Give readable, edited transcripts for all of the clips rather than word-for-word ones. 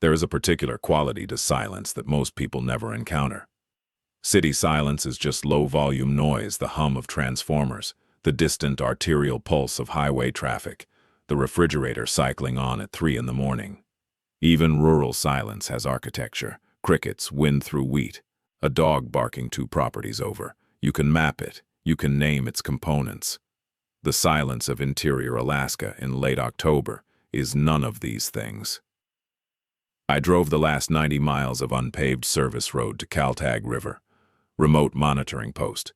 There is a particular quality to silence that most people never encounter. City silence is just low-volume noise, the hum of transformers, the distant arterial pulse of highway traffic, the refrigerator cycling on at 3 in the morning. Even rural silence has architecture. Crickets wind through wheat, a dog barking 2 properties over. You can map it, you can name its components. The silence of interior Alaska in late October is none of these things. I drove the last 90 miles of unpaved service road to Kaltag River, remote monitoring post.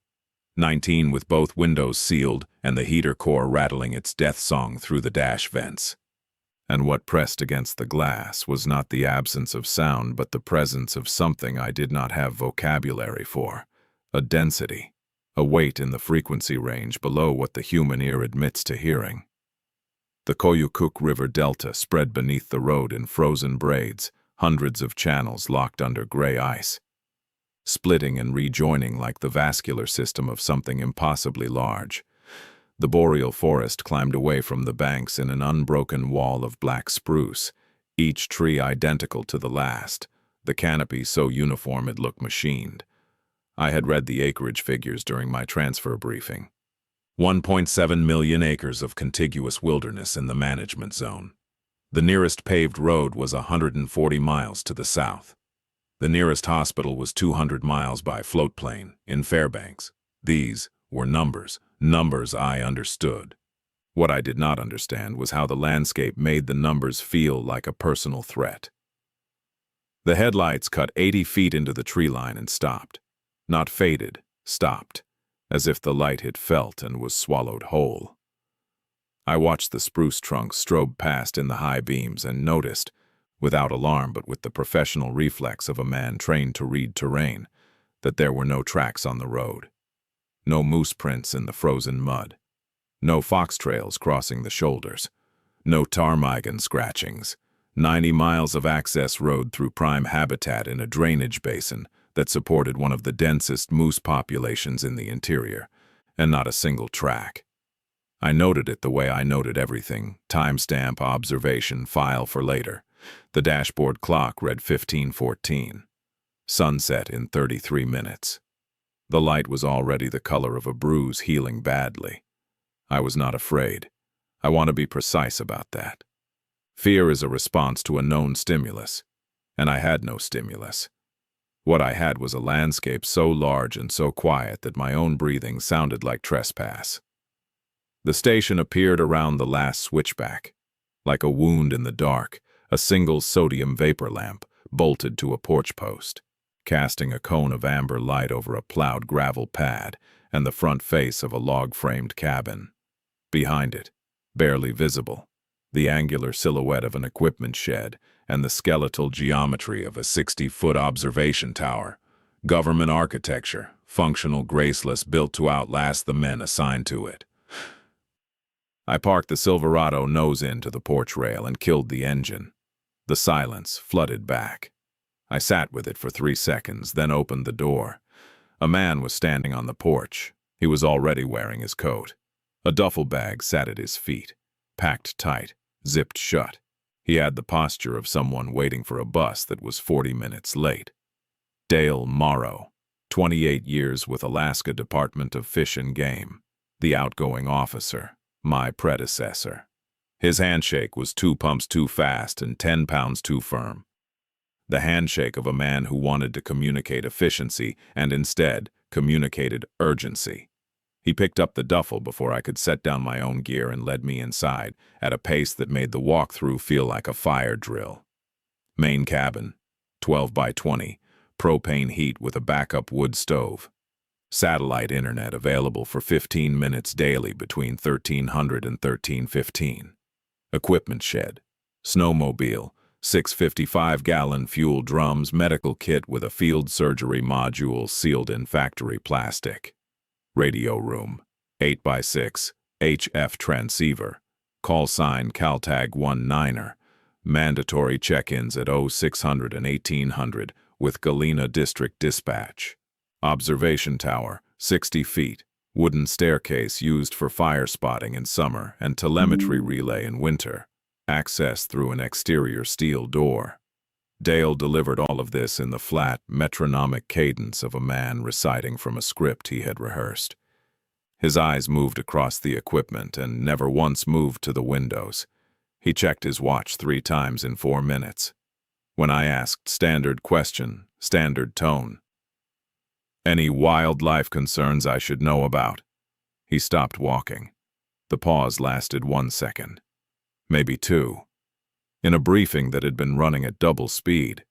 19 with both windows sealed and the heater core rattling its death song through the dash vents. And what pressed against the glass was not the absence of sound but the presence of something I did not have vocabulary for, a density, a weight in the frequency range below what the human ear admits to hearing. The Koyukuk River Delta spread beneath the road in frozen braids, hundreds of channels locked under gray ice, splitting and rejoining like the vascular system of something impossibly large. The boreal forest climbed away from the banks in an unbroken wall of black spruce, each tree identical to the last, the canopy so uniform it looked machined. I had read the acreage figures during my transfer briefing. 1.7 million acres of contiguous wilderness in the management zone. The nearest paved road was 140 miles to the south. The nearest hospital was 200 miles by floatplane in Fairbanks. These were numbers I understood. What I did not understand was how the landscape made the numbers feel like a personal threat. The headlights cut 80 feet into the tree line and stopped. Not faded, stopped, as if the light had felt and was swallowed whole. I watched the spruce trunks strobe past in the high beams and noticed, without alarm but with the professional reflex of a man trained to read terrain, that there were no tracks on the road. No moose prints in the frozen mud. No fox trails crossing the shoulders. No ptarmigan scratchings. 90 miles of access road through prime habitat in a drainage basin that supported one of the densest moose populations in the interior, and not a single track. I noted it the way I noted everything, timestamp, observation, file for later. The dashboard clock read 15:14. Sunset in 33 minutes. The light was already the color of a bruise healing badly. I was not afraid. I want to be precise about that. Fear is a response to a known stimulus, and I had no stimulus. What I had was a landscape so large and so quiet that my own breathing sounded like trespass. The station appeared around the last switchback, like a wound in the dark, a single sodium vapor lamp bolted to a porch post, casting a cone of amber light over a plowed gravel pad and the front face of a log-framed cabin. Behind it, barely visible, the angular silhouette of an equipment shed and the skeletal geometry of a 60-foot observation tower. Government architecture, functional, graceless, built to outlast the men assigned to it. I parked the Silverado nose into the porch rail and killed the engine. The silence flooded back. I sat with it for 3 seconds, then opened the door. A man was standing on the porch. He was already wearing his coat. A duffel bag sat at his feet, packed tight, zipped shut. He had the posture of someone waiting for a bus that was 40 minutes late. Dale Morrow, 28 years with Alaska Department of Fish and Game, the outgoing officer, my predecessor. His handshake was 2 pumps too fast and 10 pounds too firm. The handshake of a man who wanted to communicate efficiency and instead communicated urgency. He picked up the duffel before I could set down my own gear and led me inside at a pace that made the walkthrough feel like a fire drill. Main cabin, 12 by 20, propane heat with a backup wood stove. Satellite internet available for 15 minutes daily between 1300 and 1315. Equipment shed, snowmobile, 6 55-gallon fuel drums, medical kit with a field surgery module sealed in factory plastic. Radio room, 8 by 6, HF transceiver, call sign Kaltag 19er, mandatory check-ins at 0600 and 1800 with Galena District Dispatch. Observation tower, 60 feet, wooden staircase used for fire spotting in summer and telemetry relay in winter. Access through an exterior steel door. Dale delivered all of this in the flat, metronomic cadence of a man reciting from a script he had rehearsed. His eyes moved across the equipment and never once moved to the windows. He checked his watch 3 times in 4 minutes. When I asked standard question, standard tone. Any wildlife concerns I should know about? He stopped walking. The pause lasted 1 second. Maybe 2. In a briefing that had been running at double speed,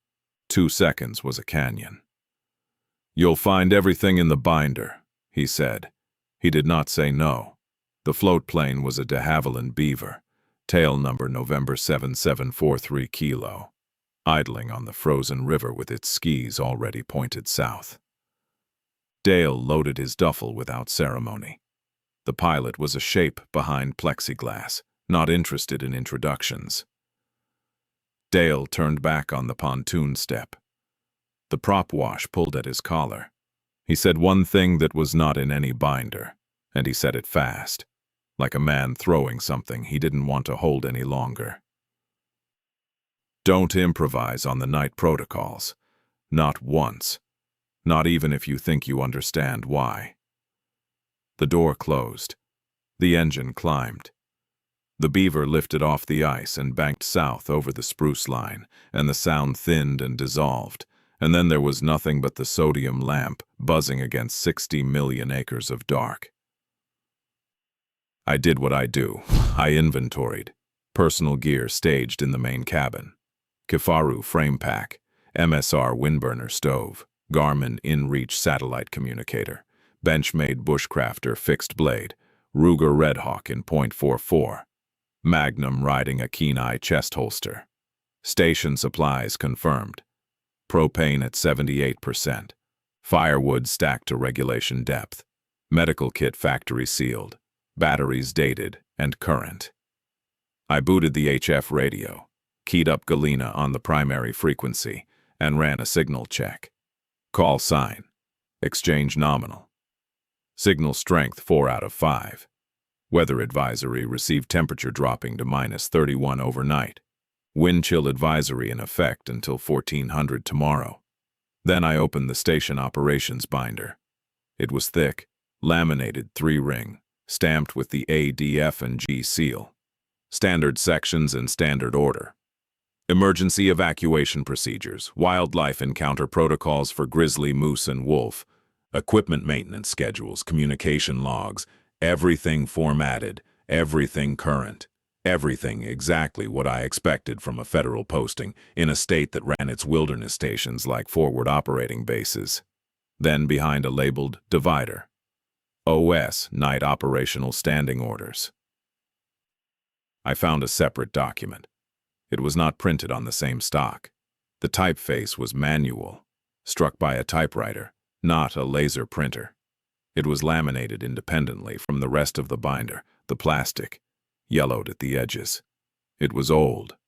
2 seconds was a canyon. You'll find everything in the binder, he said. He did not say no. The float plane was a de Havilland Beaver, tail number November 7743 kilo, idling on the frozen river with its skis already pointed south. Dale loaded his duffel without ceremony. The pilot was a shape behind plexiglass, not interested in introductions. Dale turned back on the pontoon step. The prop wash pulled at his collar. He said one thing that was not in any binder, and he said it fast, like a man throwing something he didn't want to hold any longer. Don't improvise on the night protocols. Not once. Not even if you think you understand why. The door closed. The engine climbed. The Beaver lifted off the ice and banked south over the spruce line, and the sound thinned and dissolved, and then there was nothing but the sodium lamp buzzing against 60 million acres of dark. I did what I do. I inventoried. Personal gear staged in the main cabin. Kifaru frame pack, MSR windburner stove, Garmin InReach satellite communicator, Benchmade Bushcrafter fixed blade, Ruger Redhawk in .44, Magnum riding a Kenai chest holster. Station supplies confirmed. Propane at 78%. Firewood stacked to regulation depth. Medical kit factory sealed. Batteries dated and current. I booted the HF radio, keyed up Galena on the primary frequency, and ran a signal check. Call sign. Exchange nominal. Signal strength 4 out of 5. Weather advisory received temperature dropping to -31 overnight. Wind chill advisory in effect until 1400 tomorrow. Then I opened the station operations binder. It was thick, laminated 3-ring, stamped with the ADF and G seal. Standard sections and standard order. Emergency evacuation procedures, wildlife encounter protocols for grizzly, moose, and wolf, equipment maintenance schedules, communication logs, everything formatted, everything current, everything exactly what I expected from a federal posting in a state that ran its wilderness stations like forward operating bases. Then behind a labeled divider, OS Night Operational Standing Orders. I found a separate document. It was not printed on the same stock. The typeface was manual, struck by a typewriter, not a laser printer. It was laminated independently from the rest of the binder, the plastic, yellowed at the edges. It was old.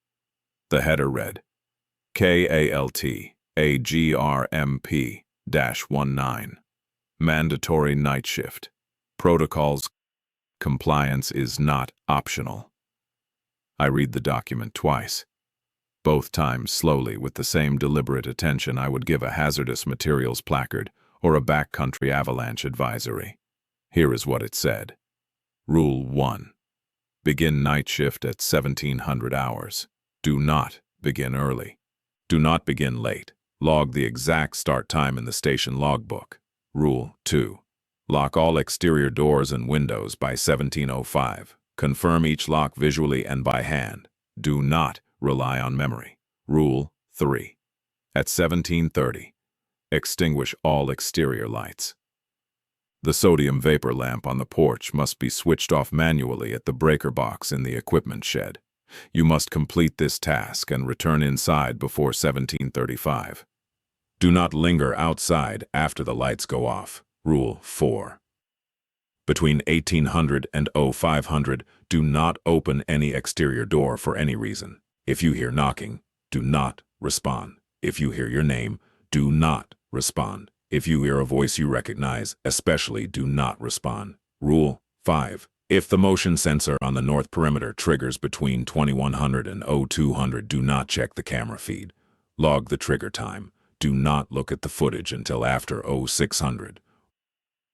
The header read, KALT AGRMP-19. Mandatory night shift. Protocols. Compliance is not optional. I read the document twice. Both times slowly with the same deliberate attention I would give a hazardous materials placard or a backcountry avalanche advisory. Here is what it said. Rule 1. Begin night shift at 1700 hours. Do not begin early. Do not begin late. Log the exact start time in the station logbook. Rule 2. Lock all exterior doors and windows by 1705. Confirm each lock visually and by hand. Do not rely on memory. Rule 3. At 1730, extinguish all exterior lights. The sodium vapor lamp on the porch must be switched off manually at the breaker box in the equipment shed. You must complete this task and return inside before 1735. Do not linger outside after the lights go off. Rule 4. Between 1800 and 0500, do not open any exterior door for any reason. If you hear knocking, do not respond. If you hear your name, do not respond. If you hear a voice you recognize, especially do not respond. Rule 5. If the motion sensor on the north perimeter triggers between 2100 and 0200, do not check the camera feed. Log the trigger time. Do not look at the footage until after 0600.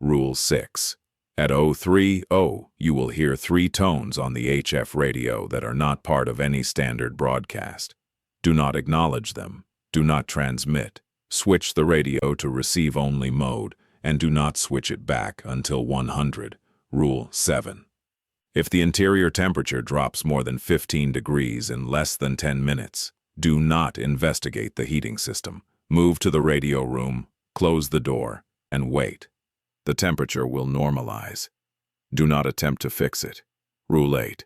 Rule 6. At 030, you will hear 3 tones on the HF radio that are not part of any standard broadcast. Do not acknowledge them. Do not transmit. Switch the radio to receive-only mode, and do not switch it back until 100. Rule 7. If the interior temperature drops more than 15 degrees in less than 10 minutes, do not investigate the heating system. Move to the radio room, close the door, and wait. The temperature will normalize. Do not attempt to fix it. Rule 8.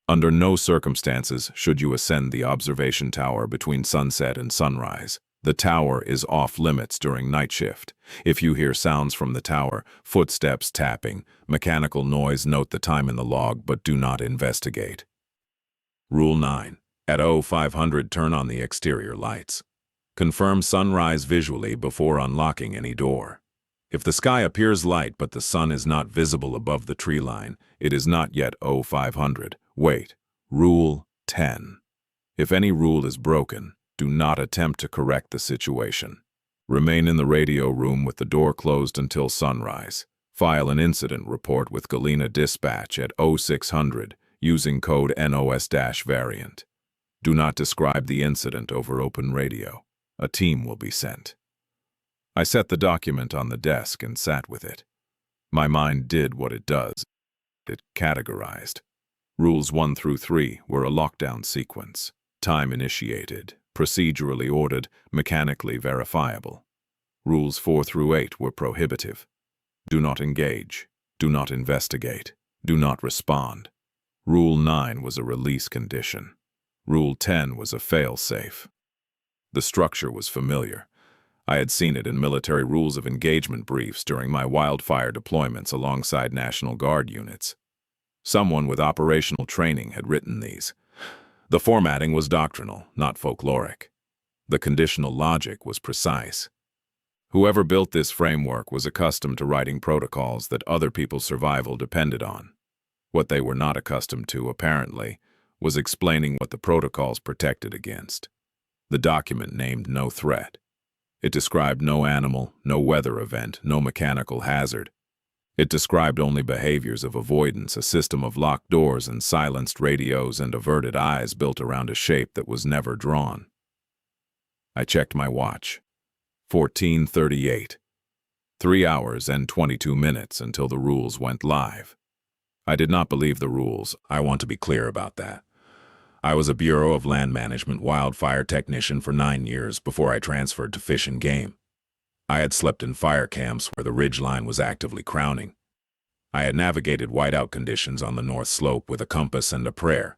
Under no circumstances should you ascend the observation tower between sunset and sunrise. The tower is off-limits during night shift. If you hear sounds from the tower, footsteps, tapping, mechanical noise, note the time in the log, but do not investigate. Rule 9. At 0500, turn on the exterior lights. Confirm sunrise visually before unlocking any door. If the sky appears light but the sun is not visible above the tree line, it is not yet 0500. Wait. Rule 10. If any rule is broken, do not attempt to correct the situation. Remain in the radio room with the door closed until sunrise. File an incident report with Galena Dispatch at 0600 using code NOS-variant. Do not describe the incident over open radio. A team will be sent. I set the document on the desk and sat with it. My mind did what it does. It categorized. Rules 1 through 3 were a lockdown sequence. Time initiated, procedurally ordered, mechanically verifiable. Rules 4 through 8 were prohibitive. Do not engage. Do not investigate. Do not respond. Rule 9 was a release condition. Rule 10 was a fail-safe. The structure was familiar. I had seen it in military rules of engagement briefs during my wildfire deployments alongside National Guard units. Someone with operational training had written these. The formatting was doctrinal, not folkloric. The conditional logic was precise. Whoever built this framework was accustomed to writing protocols that other people's survival depended on. What they were not accustomed to, apparently, was explaining what the protocols protected against. The document named no threat. It described no animal, no weather event, no mechanical hazard. It described only behaviors of avoidance, a system of locked doors and silenced radios and averted eyes built around a shape that was never drawn. I checked my watch. 14:38. 3 hours and 22 minutes until the rules went live. I did not believe the rules. I want to be clear about that. I was a Bureau of Land Management wildfire technician for 9 years before I transferred to Fish and Game. I had slept in fire camps where the ridgeline was actively crowning. I had navigated whiteout conditions on the North Slope with a compass and a prayer.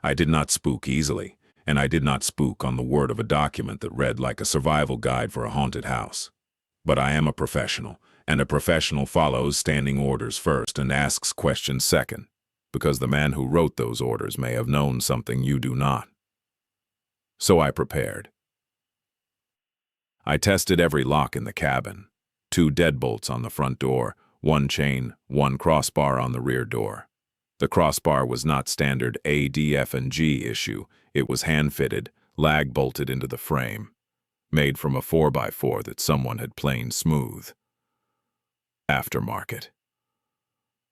I did not spook easily, and I did not spook on the word of a document that read like a survival guide for a haunted house. But I am a professional, and a professional follows standing orders first and asks questions second, because the man who wrote those orders may have known something you do not. So I prepared. I tested every lock in the cabin. 2 deadbolts on the front door, 1 chain, 1 crossbar on the rear door. The crossbar was not standard A, D, F, and G issue. It was hand-fitted, lag-bolted into the frame, made from a 4x4 that someone had planed smooth. Aftermarket.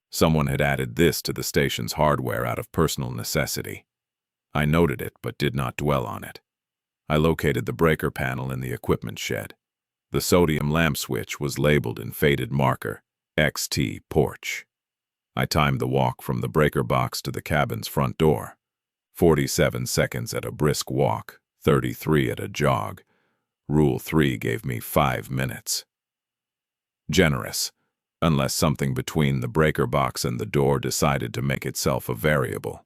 Someone had added this to the station's hardware out of personal necessity. I noted it, but did not dwell on it. I located the breaker panel in the equipment shed. The sodium lamp switch was labeled in faded marker, XT Porch. I timed the walk from the breaker box to the cabin's front door. 47 seconds at a brisk walk, 33 at a jog. Rule 3 gave me 5 minutes. Generous, unless something between the breaker box and the door decided to make itself a variable.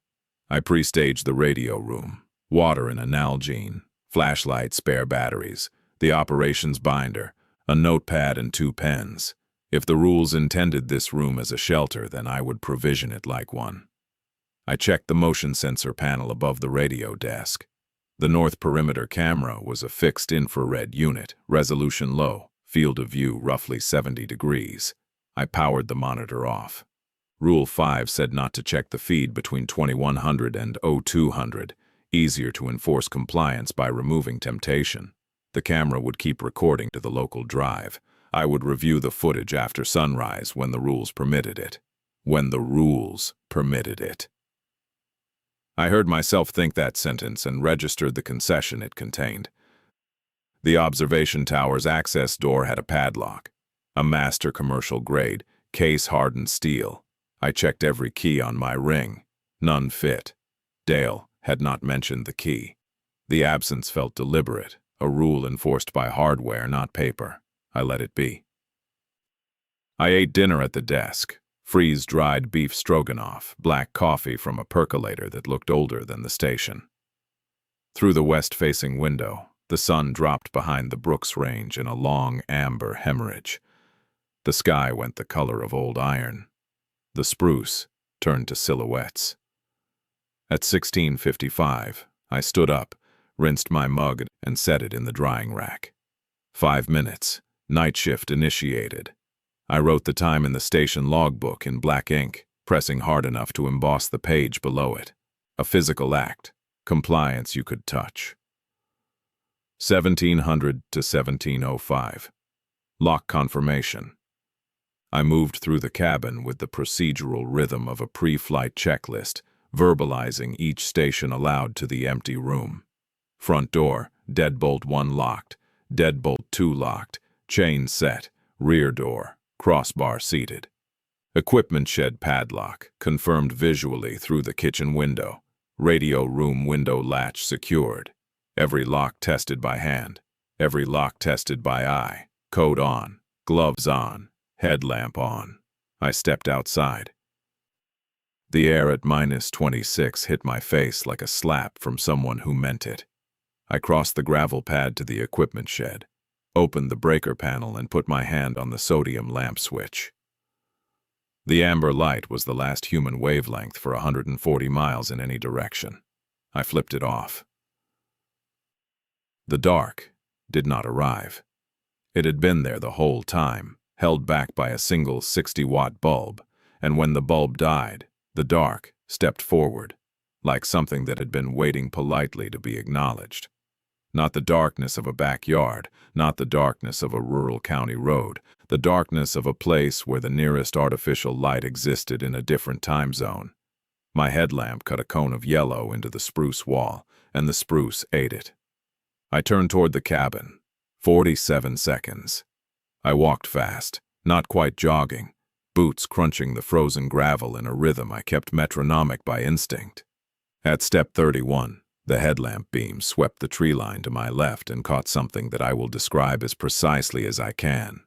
I pre-staged the radio room, water in a Nalgene, flashlight, spare batteries, the operations binder, a notepad and 2 pens. If the rules intended this room as a shelter, then I would provision it like one. I checked the motion sensor panel above the radio desk. The north perimeter camera was a fixed infrared unit, resolution low, field of view roughly 70 degrees. I powered the monitor off. Rule 5 said not to check the feed between 2100 and 0200. easier to enforce compliance by removing temptation. The camera would keep recording to the local drive. I would review the footage after sunrise when the rules permitted it. When the rules permitted it. I heard myself think that sentence and registered the concession it contained. The observation tower's access door had a padlock, a master commercial grade, case-hardened steel. I checked every key on my ring. None fit. Dale had not mentioned the key. The absence felt deliberate, a rule enforced by hardware, not paper. I let it be. I ate dinner at the desk. Freeze-dried beef stroganoff, black coffee from a percolator that looked older than the station. Through the west-facing window, the sun dropped behind the Brooks Range in a long amber hemorrhage. The sky went the color of old iron. The spruce turned to silhouettes. At 16:55, I stood up, rinsed my mug, and set it in the drying rack. 5 minutes. Night shift initiated. I wrote the time in the station logbook in black ink, pressing hard enough to emboss the page below it. A physical act. Compliance you could touch. 1700 to 1705. Lock confirmation. I moved through the cabin with the procedural rhythm of a pre-flight checklist, verbalizing each station aloud to the empty room. Front door, deadbolt 1 locked, deadbolt 2 locked, chain set, rear door, crossbar seated. Equipment shed padlock, confirmed visually through the kitchen window. Radio room window latch secured. Every lock tested by hand. Every lock tested by eye. Code on. Gloves on. Headlamp on. I stepped outside. The air at -26 hit my face like a slap from someone who meant it. I crossed the gravel pad to the equipment shed, opened the breaker panel and put my hand on the sodium lamp switch. The amber light was the last human wavelength for 140 miles in any direction. I flipped it off. The dark did not arrive. It had been there the whole time, held back by a single 60-watt bulb, and when the bulb died, the dark stepped forward, like something that had been waiting politely to be acknowledged. Not the darkness of a backyard, not the darkness of a rural county road, the darkness of a place where the nearest artificial light existed in a different time zone. My headlamp cut a cone of yellow into the spruce wall, and the spruce ate it. I turned toward the cabin. 47 seconds. I walked fast, not quite jogging, boots crunching the frozen gravel in a rhythm I kept metronomic by instinct. At step 31, the headlamp beam swept the tree line to my left and caught something that I will describe as precisely as I can.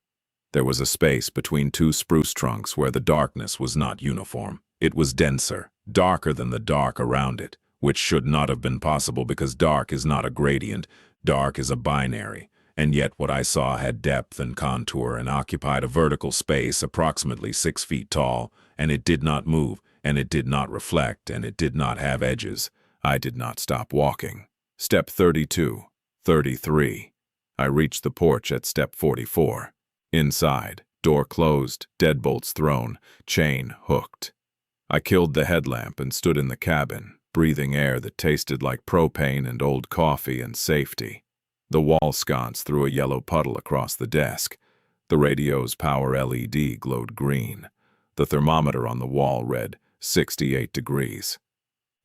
There was a space between 2 spruce trunks where the darkness was not uniform. It was denser, darker than the dark around it, which should not have been possible because dark is not a gradient, dark is a binary, and yet what I saw had depth and contour and occupied a vertical space approximately 6 feet tall, and it did not move, and it did not reflect, and it did not have edges. I did not stop walking. Step 32, 33. I reached the porch at step 44. Inside, door closed, deadbolts thrown, chain hooked. I killed the headlamp and stood in the cabin, breathing air that tasted like propane and old coffee and safety. The wall sconce threw a yellow puddle across the desk. The radio's power LED glowed green. The thermometer on the wall read 68 degrees.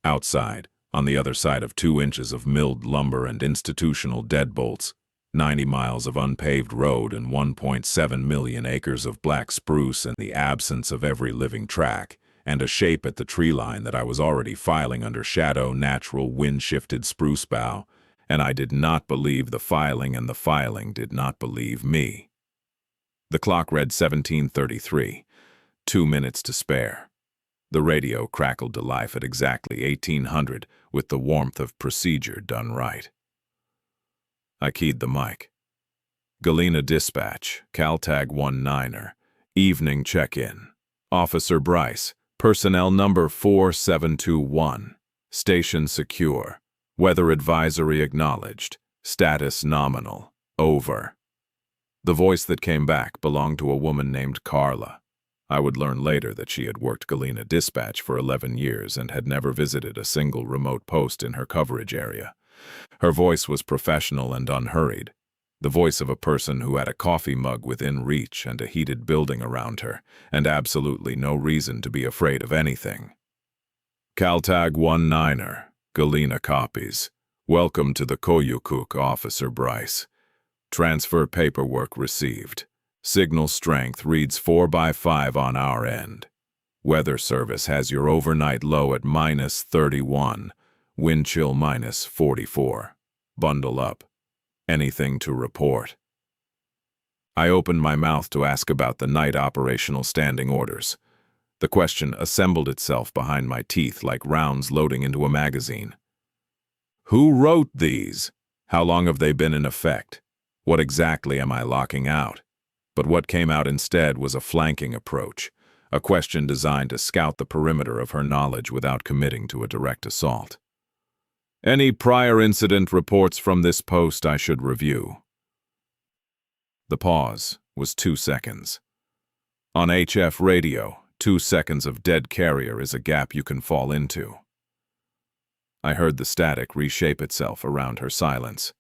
Outside, on the other side of 2 inches of milled lumber and institutional deadbolts, 90 miles of unpaved road and 1.7 million acres of black spruce and the absence of every living track, and a shape at the tree line that I was already filing under shadow natural wind-shifted spruce bough, and I did not believe the filing and the filing did not believe me. The clock read 17:33, 2 minutes to spare. The radio crackled to life at exactly 1800 with the warmth of procedure done right. I keyed the mic. Galena Dispatch, Caltag 19er, evening check-in. Officer Bryce, personnel number 4721, station secure. Weather advisory acknowledged. Status nominal. Over. The voice that came back belonged to a woman named Carla. I would learn later that she had worked Galena Dispatch for 11 years and had never visited a single remote post in her coverage area. Her voice was professional and unhurried, the voice of a person who had a coffee mug within reach and a heated building around her, and absolutely no reason to be afraid of anything. Caltag 19er, Galena copies. Welcome to the Koyukuk, Officer Bryce. Transfer paperwork received. Signal strength reads 4x5 on our end. Weather service has your overnight low at -31, wind chill -44. Bundle up. Anything to report? I opened my mouth to ask about the night operational standing orders. The question assembled itself behind my teeth like rounds loading into a magazine. Who wrote these? How long have they been in effect? What exactly am I locking out? But what came out instead was a flanking approach, a question designed to scout the perimeter of her knowledge without committing to a direct assault. Any prior incident reports from this post I should review. The pause was 2 seconds. On HF radio, 2 seconds of dead carrier is a gap you can fall into. I heard the static reshape itself around her silence.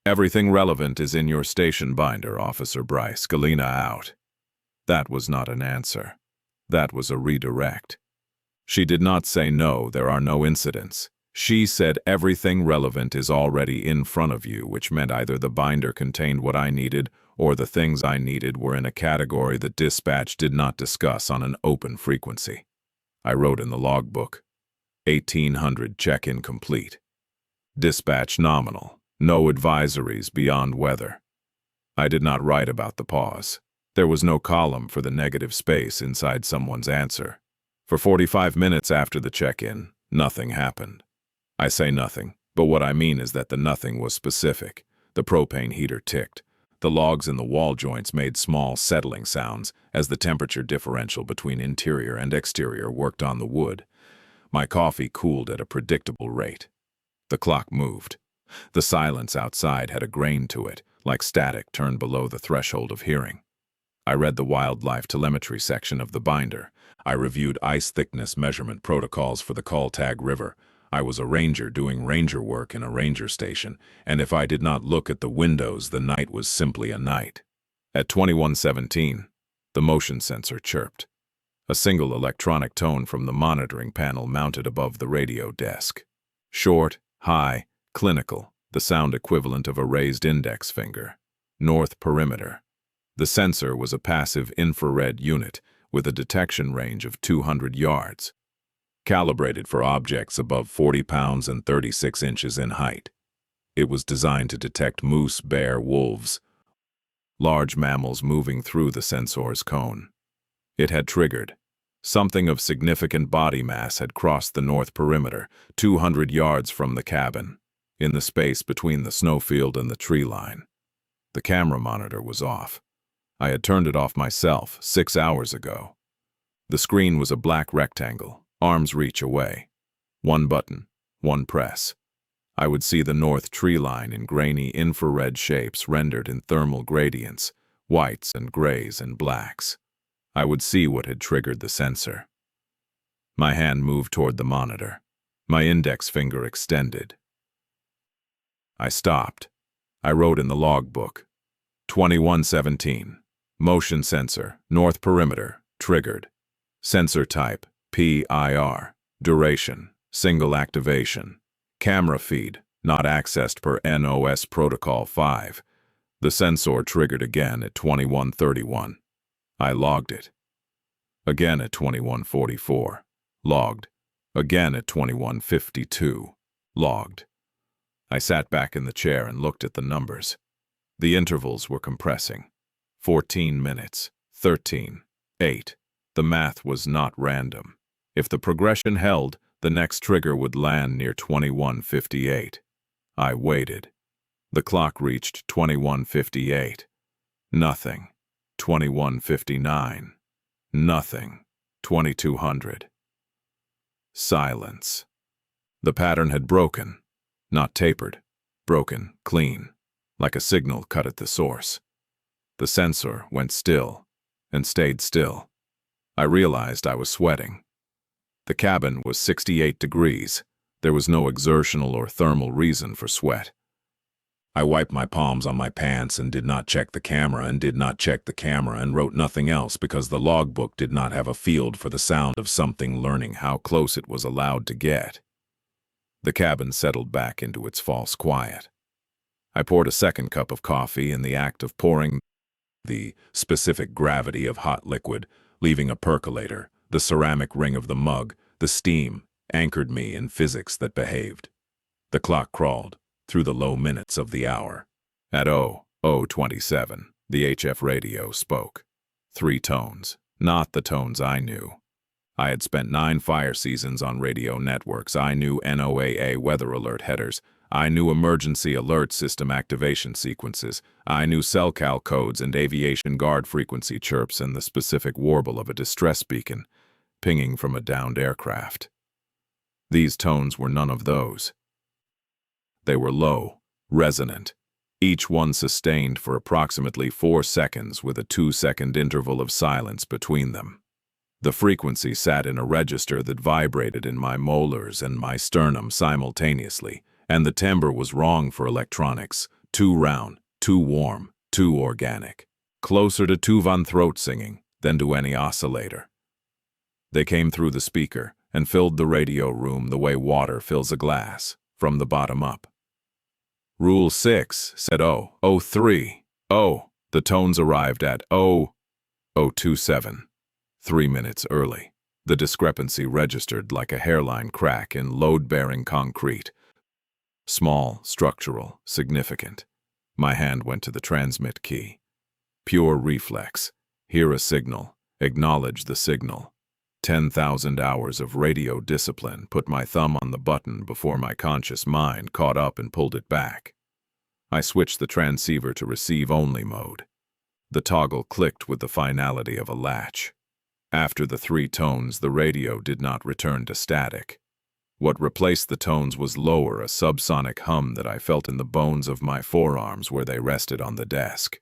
Everything relevant is in your station binder, Officer Bryce. Galena out. That was not an answer. That was a redirect. She did not say no, there are no incidents. She said everything relevant is already in front of you, which meant either the binder contained what I needed or the things I needed were in a category that dispatch did not discuss on an open frequency. I wrote in the logbook, 1800 check-in complete. Dispatch nominal. No advisories beyond weather. I did not write about the pause. There was no column for the negative space inside someone's answer. For 45 minutes after the check-in, nothing happened. I say nothing, but what I mean is that the nothing was specific. The propane heater ticked. The logs in the wall joints made small settling sounds as the temperature differential between interior and exterior worked on the wood. My coffee cooled at a predictable rate. The clock moved. The silence outside had a grain to it, like static turned below the threshold of hearing. I read the wildlife telemetry section of the binder. I reviewed ice thickness measurement protocols for the Caltag River. I was a ranger doing ranger work in a ranger station, and if I did not look at the windows, the night was simply a night. At 21:17, the motion sensor chirped. A single electronic tone from the monitoring panel mounted above the radio desk. Short, high, clinical, the sound equivalent of a raised index finger. North perimeter. The sensor was a passive infrared unit with a detection range of 200 yards. Calibrated for objects above 40 pounds and 36 inches in height. It was designed to detect moose, bear, wolves, large mammals moving through the sensor's cone. It had triggered. Something of significant body mass had crossed the north perimeter, 200 yards from the cabin, in the space between the snowfield and the tree line. The camera monitor was off. I had turned it off myself 6 hours ago. The screen was a black rectangle, arm's reach away. One button, one press. I would see the north tree line in grainy infrared shapes rendered in thermal gradients, whites and grays and blacks. I would see what had triggered the sensor. My hand moved toward the monitor. My index finger extended. I stopped. I wrote in the logbook. 21:17. Motion sensor, north perimeter, triggered. Sensor type, PIR. Duration, single activation. Camera feed, not accessed per NOS Protocol 5. The sensor triggered again at 21:31. I logged it. Again at 21:44. Logged. Again at 21:52. Logged. I sat back in the chair and looked at the numbers. The intervals were compressing. 14 minutes. 13. 8. The math was not random. If the progression held, the next trigger would land near 21:58. I waited. The clock reached 21:58. Nothing. 21:59. Nothing. 2200. Silence. The pattern had broken. Not tapered. Broken, clean. Like a signal cut at the source. The sensor went still, and stayed still. I realized I was sweating. The cabin was 68 degrees. There was no exertional or thermal reason for sweat. I wiped my palms on my pants and did not check the camera and wrote nothing else because the logbook did not have a field for the sound of something learning how close it was allowed to get. The cabin settled back into its false quiet. I poured a second cup of coffee in the act of pouring the specific gravity of hot liquid, leaving a percolator, the ceramic ring of the mug, the steam, anchored me in physics that behaved. The clock crawled through the low minutes of the hour. At 00:27, the HF radio spoke. 3 tones, not the tones I knew. I had spent 9 fire seasons on radio networks. I knew NOAA weather alert headers. I knew emergency alert system activation sequences. I knew CellCal codes and aviation guard frequency chirps and the specific warble of a distress beacon, pinging from a downed aircraft. These tones were none of those. They were low, resonant, each one sustained for approximately 4 seconds with a 2-second interval of silence between them. The frequency sat in a register that vibrated in my molars and my sternum simultaneously, and the timbre was wrong for electronics, too round, too warm, too organic, closer to Tuvan throat singing than to any oscillator. They came through the speaker and filled the radio room the way water fills a glass, from the bottom up. Rule 6 said 00:03. The tones arrived at 00:27, 3 minutes early. The discrepancy registered like a hairline crack in load-bearing concrete. Small, structural, significant. My hand went to the transmit key. Pure reflex. Hear a signal. Acknowledge the signal. 10,000 hours of radio discipline put my thumb on the button before my conscious mind caught up and pulled it back. I switched the transceiver to receive-only mode. The toggle clicked with the finality of a latch. After the 3 tones, the radio did not return to static. What replaced the tones was lower, a subsonic hum that I felt in the bones of my forearms where they rested on the desk.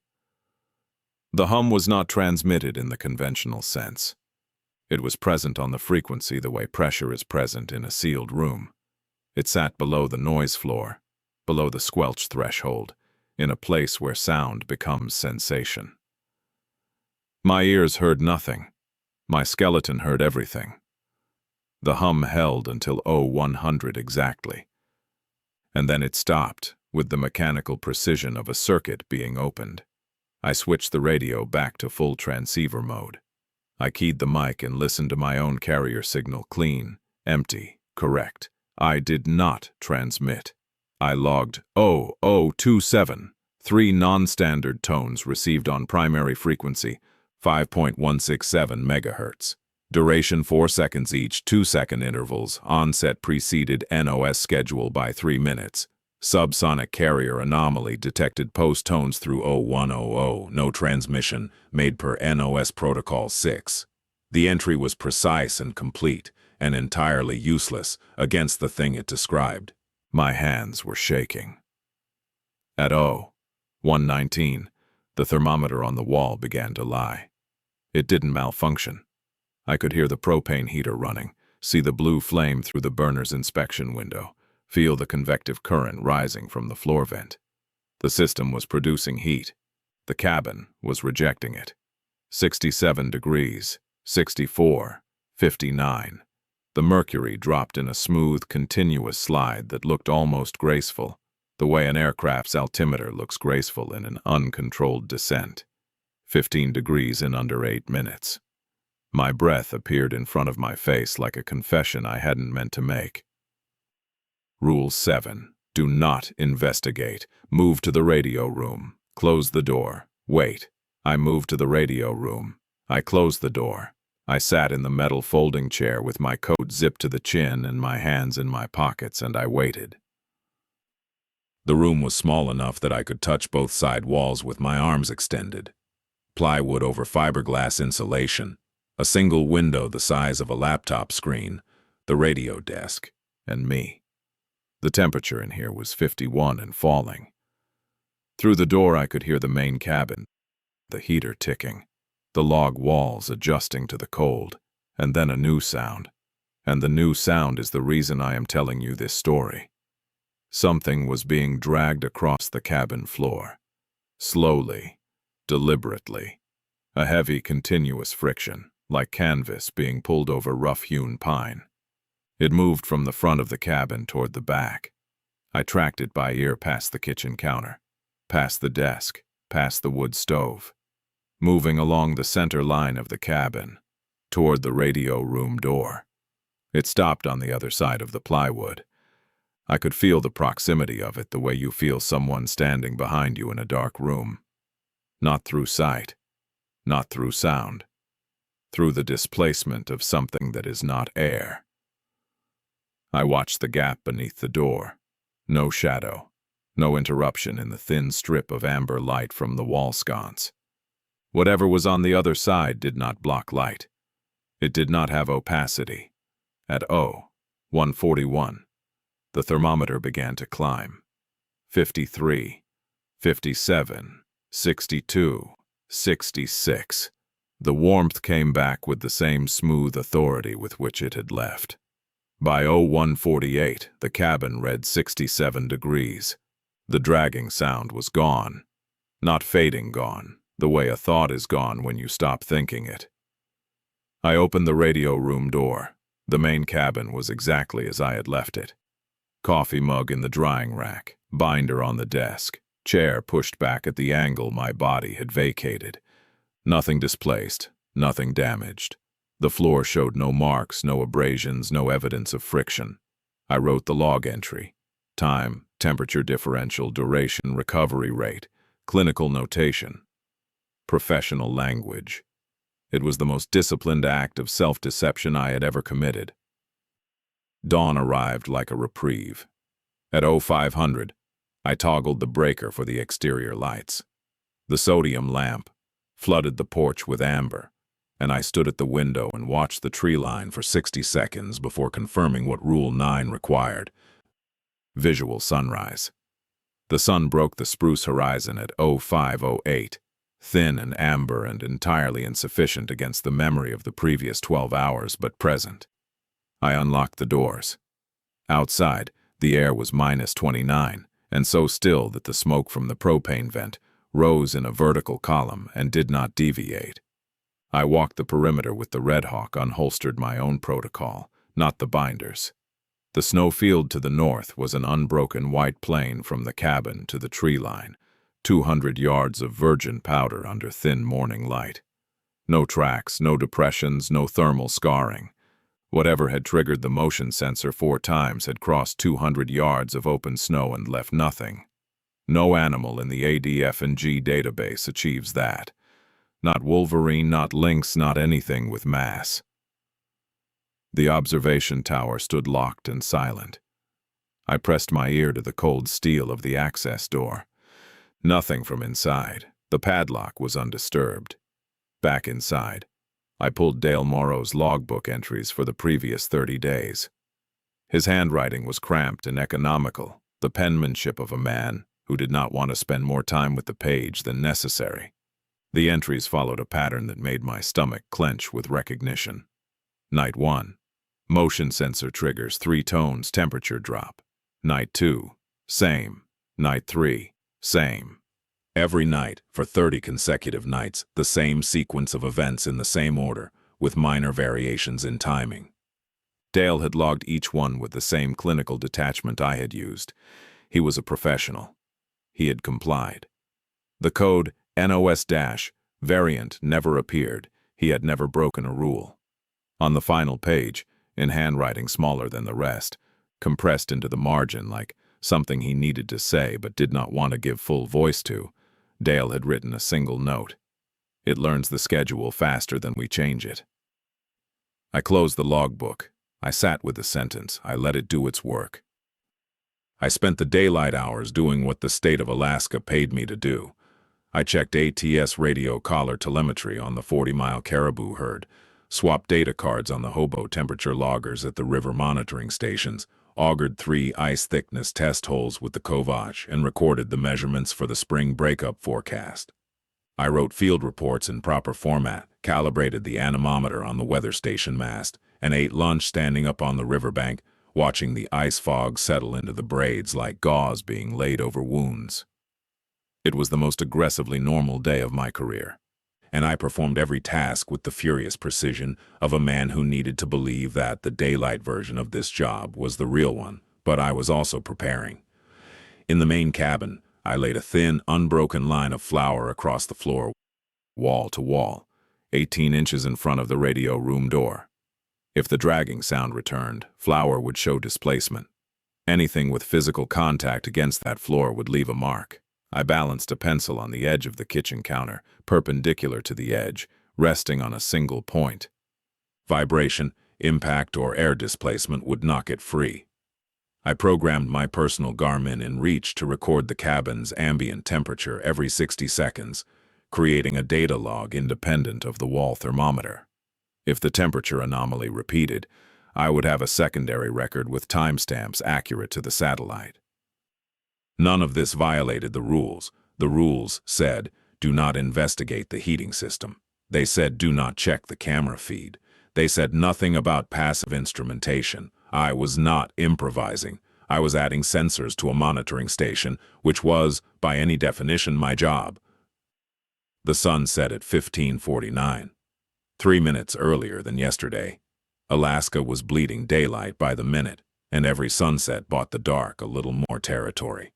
The hum was not transmitted in the conventional sense. It was present on the frequency the way pressure is present in a sealed room. It sat below the noise floor, below the squelch threshold, in a place where sound becomes sensation. My ears heard nothing. My skeleton heard everything. The hum held until 0100 exactly. And then it stopped, with the mechanical precision of a circuit being opened. I switched the radio back to full transceiver mode. I keyed the mic and listened to my own carrier signal clean, empty, correct. I did not transmit. I logged 0027, 3 non-standard tones received on primary frequency, 5.167 MHz. Duration 4 seconds each, 2-second intervals. Onset preceded NOS schedule by 3 minutes. Subsonic carrier anomaly detected post-tones through 0100. No transmission made per NOS Protocol 6. The entry was precise and complete, and entirely useless against the thing it described. My hands were shaking. At 0119, the thermometer on the wall began to lie. It didn't malfunction. I could hear the propane heater running, see the blue flame through the burner's inspection window, feel the convective current rising from the floor vent. The system was producing heat. The cabin was rejecting it. 67 degrees, 64, 59. The mercury dropped in a smooth, continuous slide that looked almost graceful, the way an aircraft's altimeter looks graceful in an uncontrolled descent. 15 degrees in under 8 minutes. My breath appeared in front of my face like a confession I hadn't meant to make. Rule 7. Do not investigate. Move to the radio room. Close the door. Wait. I moved to the radio room. I closed the door. I sat in the metal folding chair with my coat zipped to the chin and my hands in my pockets, and I waited. The room was small enough that I could touch both side walls with my arms extended. Plywood over fiberglass insulation. A single window the size of a laptop screen, the radio desk, and me. The temperature in here was 51 and falling. Through the door I could hear the main cabin, the heater ticking. the log walls adjusting to the cold, and then a new sound. And the new sound is the reason I am telling you this story. Something was being dragged across the cabin floor. Slowly, deliberately. A heavy, continuous friction, like canvas being pulled over rough-hewn pine. It moved from the front of the cabin toward the back. I tracked it by ear past the kitchen counter, past the desk, past the wood stove, moving along the center line of the cabin, toward the radio room door. It stopped on the other side of the plywood. I could feel the proximity of it the way you feel someone standing behind you in a dark room. Not through sight, not through sound, through the displacement of something that is not air. I watched the gap beneath the door. No shadow, no interruption in the thin strip of amber light from the wall sconce. Whatever was on the other side did not block light. It did not have opacity. At 141, the thermometer began to climb. 53, 57, 62, 66. The warmth came back with the same smooth authority with which it had left. By 148, the cabin read 67 degrees. The dragging sound was gone. Not fading gone, the way a thought is gone when you stop thinking it. I opened the radio room door. The main cabin was exactly as I had left it. Coffee mug in the drying rack, binder on the desk, chair pushed back at the angle my body had vacated. Nothing displaced, nothing damaged. The floor showed no marks, no abrasions, no evidence of friction. I wrote the log entry: time, temperature differential, duration, recovery rate, clinical notation. Professional language. It was the most disciplined act of self-deception I had ever committed. Dawn arrived like a reprieve. At 0500, I toggled the breaker for the exterior lights. The sodium lamp flooded the porch with amber, and I stood at the window and watched the tree line for 60 seconds before confirming what Rule 9 required. Visual sunrise. The sun broke the spruce horizon at 0508, thin and amber and entirely insufficient against the memory of the previous 12 hours, but present. I unlocked the doors. Outside, the air was -29, and so still that the smoke from the propane vent rose in a vertical column and did not deviate. I walked the perimeter with the Red Hawk, unholstered my own protocol, not the binder's. The snowfield to the north was an unbroken white plain from the cabin to the tree line, 200 yards of virgin powder under thin morning light. No tracks, no depressions, no thermal scarring. Whatever had triggered the motion sensor 4 times had crossed 200 yards of open snow and left nothing. No animal in the ADF&G database achieves that. Not wolverine, not lynx, not anything with mass. The observation tower stood locked and silent. I pressed my ear to the cold steel of the access door. Nothing from inside. The padlock was undisturbed. Back inside, I pulled Dale Morrow's logbook entries for the previous 30 days. His handwriting was cramped and economical, the penmanship of a man who did not want to spend more time with the page than necessary. The entries followed a pattern that made my stomach clench with recognition. Night 1. Motion sensor triggers 3 tones, temperature drop. Night 2. Same. Night 3. Same. Every night, for 30 consecutive nights, the same sequence of events in the same order, with minor variations in timing. Dale had logged each one with the same clinical detachment I had used. He was a professional. He had complied. The code NOS-variant never appeared. He had never broken a rule. On the final page, in handwriting smaller than the rest, compressed into the margin like something he needed to say but did not want to give full voice to, Dale had written a single note. It learns the schedule faster than we change it. I closed the logbook. I sat with the sentence. I let it do its work. I spent the daylight hours doing what the state of Alaska paid me to do. I checked ATS radio collar telemetry on the 40-mile caribou herd, swapped data cards on the hobo temperature loggers at the river monitoring stations, augured 3 ice thickness test holes with the Kovach, and recorded the measurements for the spring breakup forecast. I wrote field reports in proper format, calibrated the anemometer on the weather station mast, and ate lunch standing up on the riverbank, watching the ice fog settle into the braids like gauze being laid over wounds. It was the most aggressively normal day of my career, and I performed every task with the furious precision of a man who needed to believe that the daylight version of this job was the real one, but I was also preparing. In the main cabin, I laid a thin, unbroken line of flour across the floor, wall to wall, 18 inches in front of the radio room door. If the dragging sound returned, flour would show displacement. Anything with physical contact against that floor would leave a mark. I balanced a pencil on the edge of the kitchen counter, perpendicular to the edge, resting on a single point. Vibration, impact, or air displacement would knock it free. I programmed my personal Garmin InReach to record the cabin's ambient temperature every 60 seconds, creating a data log independent of the wall thermometer. If the temperature anomaly repeated, I would have a secondary record with timestamps accurate to the satellite. None of this violated the rules. The rules said, do not investigate the heating system. They said, do not check the camera feed. They said nothing about passive instrumentation. I was not improvising. I was adding sensors to a monitoring station, which was, by any definition, my job. The sun set at 15:49, 3 minutes earlier than yesterday. Alaska was bleeding daylight by the minute, and every sunset bought the dark a little more territory.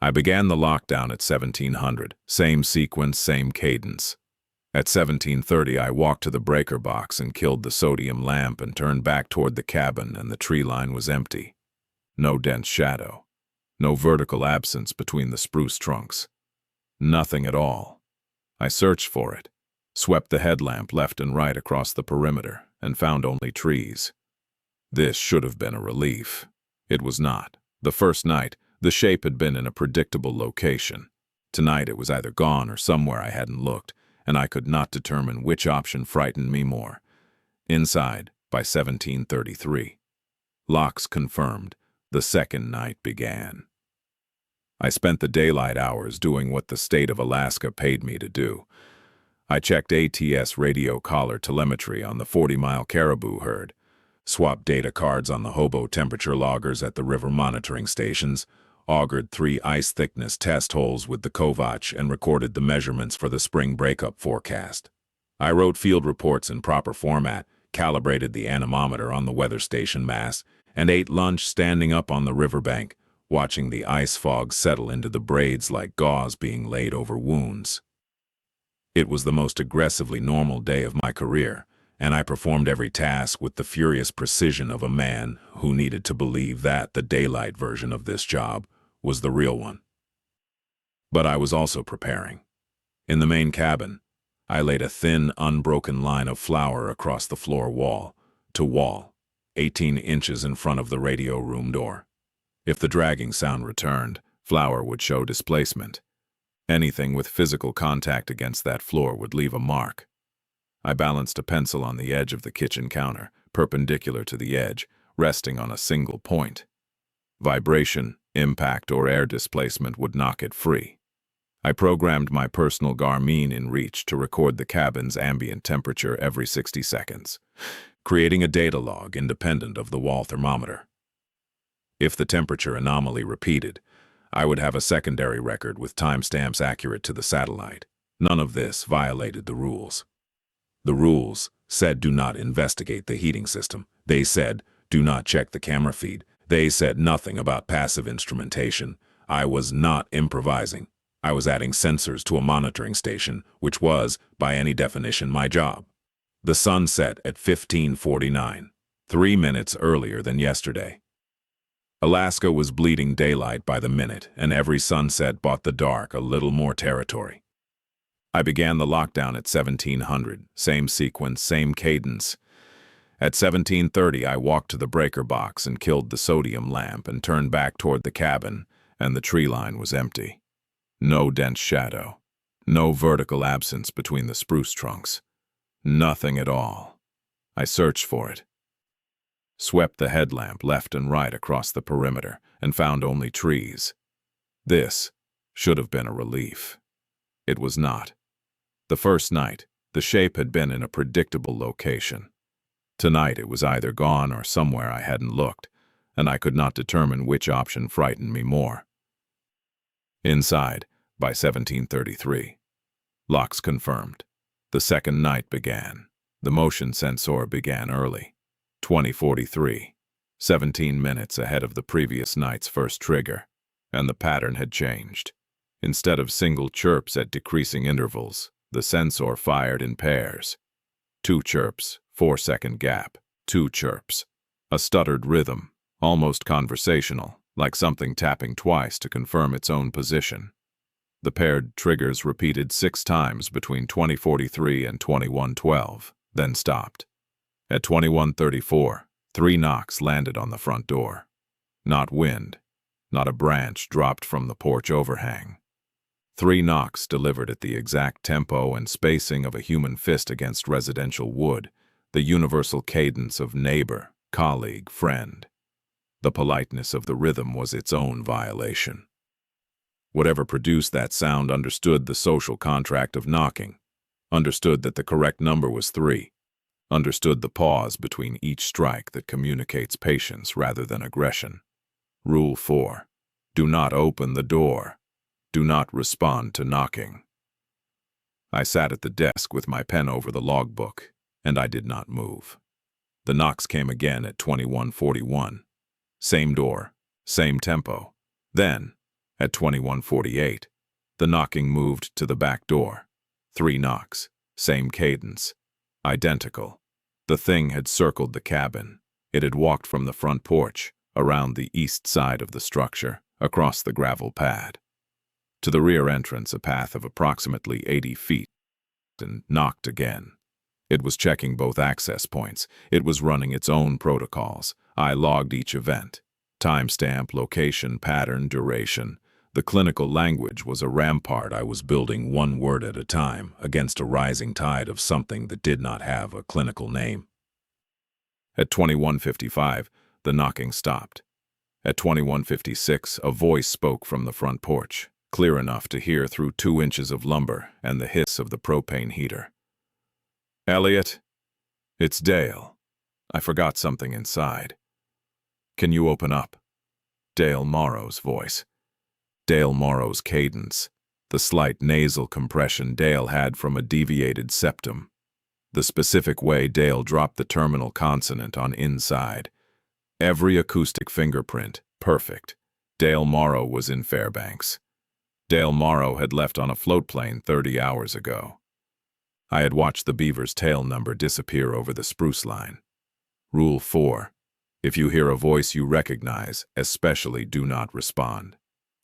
I began the lockdown at 1700, same sequence, same cadence. At 1730, I walked to the breaker box and killed the sodium lamp and turned back toward the cabin, and the tree line was empty. No dense shadow. No vertical absence between the spruce trunks. Nothing at all. I searched for it, swept the headlamp left and right across the perimeter, and found only trees. This should have been a relief. It was not. The first night, the shape had been in a predictable location. Tonight it was either gone or somewhere I hadn't looked, and I could not determine which option frightened me more. Inside, by 1733. Locks confirmed. The second night began. I spent the daylight hours doing what the state of Alaska paid me to do. I checked ATS radio collar telemetry on the 40-mile caribou herd, swapped data cards on the hobo temperature loggers at the river monitoring stations, augured 3 ice thickness test holes with the Kovach, and recorded the measurements for the spring breakup forecast. I wrote field reports in proper format, calibrated the anemometer on the weather station mast, and ate lunch standing up on the riverbank, watching the ice fog settle into the braids like gauze being laid over wounds. It was the most aggressively normal day of my career, and I performed every task with the furious precision of a man who needed to believe that the daylight version of this job was the real one. But I was also preparing. In the main cabin, I laid a thin, unbroken line of flour across the floor wall to wall, 18 inches in front of the radio room door. If the dragging sound returned, flour would show displacement. Anything with physical contact against that floor would leave a mark. I balanced a pencil on the edge of the kitchen counter, perpendicular to the edge, resting on a single point. Vibration, impact, or air displacement would knock it free. I programmed my personal Garmin InReach to record the cabin's ambient temperature every 60 seconds, creating a data log independent of the wall thermometer. If the temperature anomaly repeated, I would have a secondary record with timestamps accurate to the satellite. None of this violated the rules. The rules said do not investigate the heating system. They said do not check the camera feed. They said nothing about passive instrumentation. I was not improvising. I was adding sensors to a monitoring station, which was, by any definition, my job. The sun set at 15:49, 3 minutes earlier than yesterday. Alaska was bleeding daylight by the minute, and every sunset bought the dark a little more territory. I began the lockdown at 1700, same sequence, same cadence. At 1730, I walked to the breaker box and killed the sodium lamp and turned back toward the cabin, and the tree line was empty. No dense shadow. No vertical absence between the spruce trunks. Nothing at all. I searched for it. Swept the headlamp left and right across the perimeter and found only trees. This should have been a relief. It was not. The first night, the shape had been in a predictable location. Tonight it was either gone or somewhere I hadn't looked, and I could not determine which option frightened me more. Inside, by 1733. Locks confirmed. The second night began. The motion sensor began early. 2043. 17 minutes ahead of the previous night's first trigger, and the pattern had changed. Instead of single chirps at decreasing intervals, the sensor fired in pairs. 2 chirps, 4-second gap, 2 chirps. A stuttered rhythm, almost conversational, like something tapping twice to confirm its own position. The paired triggers repeated 6 times between 2043 and 2112, then stopped. At 2134, 3 knocks landed on the front door. Not wind, not a branch dropped from the porch overhang. 3 knocks delivered at the exact tempo and spacing of a human fist against residential wood, the universal cadence of neighbor, colleague, friend. The politeness of the rhythm was its own violation. Whatever produced that sound understood the social contract of knocking, understood that the correct number was 3, understood the pause between each strike that communicates patience rather than aggression. Rule 4. Do not open the door. Do not respond to knocking. I sat at the desk with my pen over the logbook, and I did not move. The knocks came again at 2141. Same door, same tempo. Then, at 2148, the knocking moved to the back door. 3 knocks, same cadence, identical. The thing had circled the cabin. It had walked from the front porch, around the east side of the structure, across the gravel pad, to the rear entrance, a path of approximately 80 feet, and knocked again. It was checking both access points. It was running its own protocols. I logged each event. Timestamp, location, pattern, duration. The clinical language was a rampart I was building one word at a time against a rising tide of something that did not have a clinical name. At 2155, the knocking stopped. At 2156, a voice spoke from the front porch, clear enough to hear through 2 inches of lumber and the hiss of the propane heater. "Elliot, it's Dale. I forgot something inside. Can you open up?" Dale Morrow's voice. Dale Morrow's cadence, the slight nasal compression Dale had from a deviated septum, the specific way Dale dropped the terminal consonant on inside. Every acoustic fingerprint, perfect. Dale Morrow was in Fairbanks. Dale Morrow had left on a float plane 30 hours ago. I had watched the Beaver's tail number disappear over the spruce line. Rule 4. If you hear a voice you recognize, especially do not respond.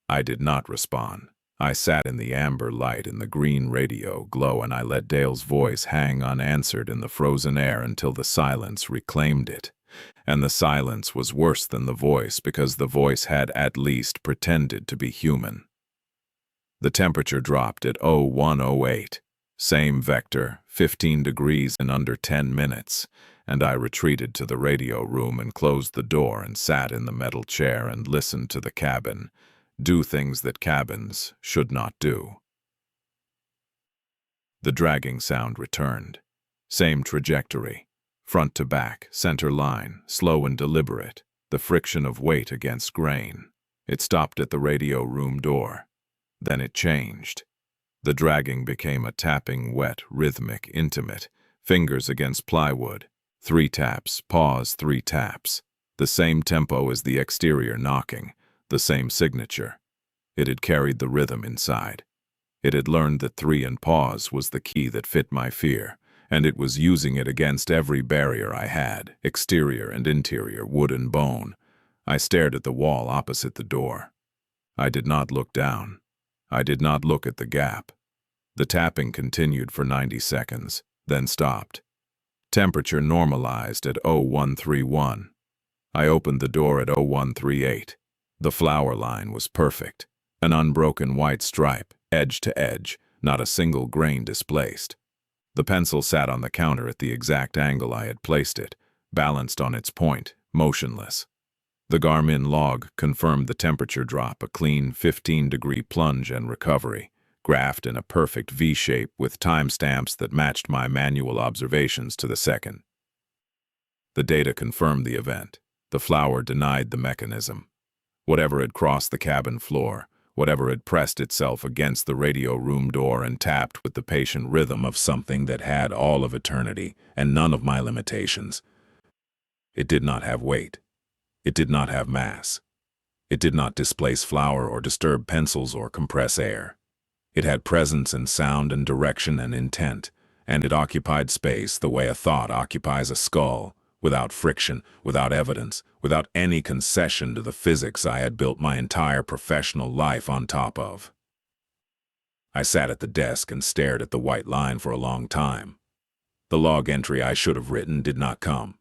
I did not respond. I sat in the amber light in the green radio glow, and I let Dale's voice hang unanswered in the frozen air until the silence reclaimed it. And the silence was worse than the voice because the voice had at least pretended to be human. The temperature dropped at 0108. Same vector, 15 degrees in under 10 minutes, and I retreated to the radio room and closed the door and sat in the metal chair and listened to the cabin do things that cabins should not do. The dragging sound returned. Same trajectory, front to back, center line, slow and deliberate, the friction of weight against grain. It stopped at the radio room door. Then it changed. The dragging became a tapping, wet, rhythmic, intimate, fingers against plywood. 3 taps, pause, 3 taps. The same tempo as the exterior knocking, the same signature. It had carried the rhythm inside. It had learned that 3 and pause was the key that fit my fear, and it was using it against every barrier I had, exterior and interior, wood and bone. I stared at the wall opposite the door. I did not look down. I did not look at the gap. The tapping continued for 90 seconds, then stopped. Temperature normalized at 0131. I opened the door at 0138. The flower line was perfect. An unbroken white stripe, edge to edge, not a single grain displaced. The pencil sat on the counter at the exact angle I had placed it, balanced on its point, motionless. The Garmin log confirmed the temperature drop, a clean 15-degree plunge and recovery. graphed in a perfect V-shape with timestamps that matched my manual observations to the second. The data confirmed the event. The flower denied the mechanism. Whatever had crossed the cabin floor, whatever had pressed itself against the radio room door and tapped with the patient rhythm of something that had all of eternity and none of my limitations. It did not have weight. It did not have mass. It did not displace flour or disturb pencils or compress air. It had presence and sound and direction and intent, and it occupied space the way a thought occupies a skull, without friction, without evidence, without any concession to the physics I had built my entire professional life on top of. I sat at the desk and stared at the white line for a long time. The log entry I should have written did not come.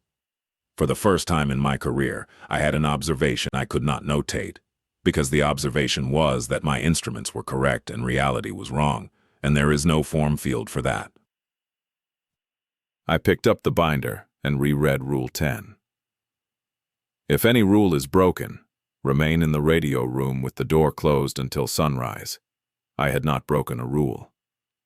For the first time in my career, I had an observation I could not notate, because the observation was that my instruments were correct and reality was wrong, and there is no form field for that. I picked up the binder and reread Rule 10. If any rule is broken, remain in the radio room with the door closed until sunrise. I had not broken a rule.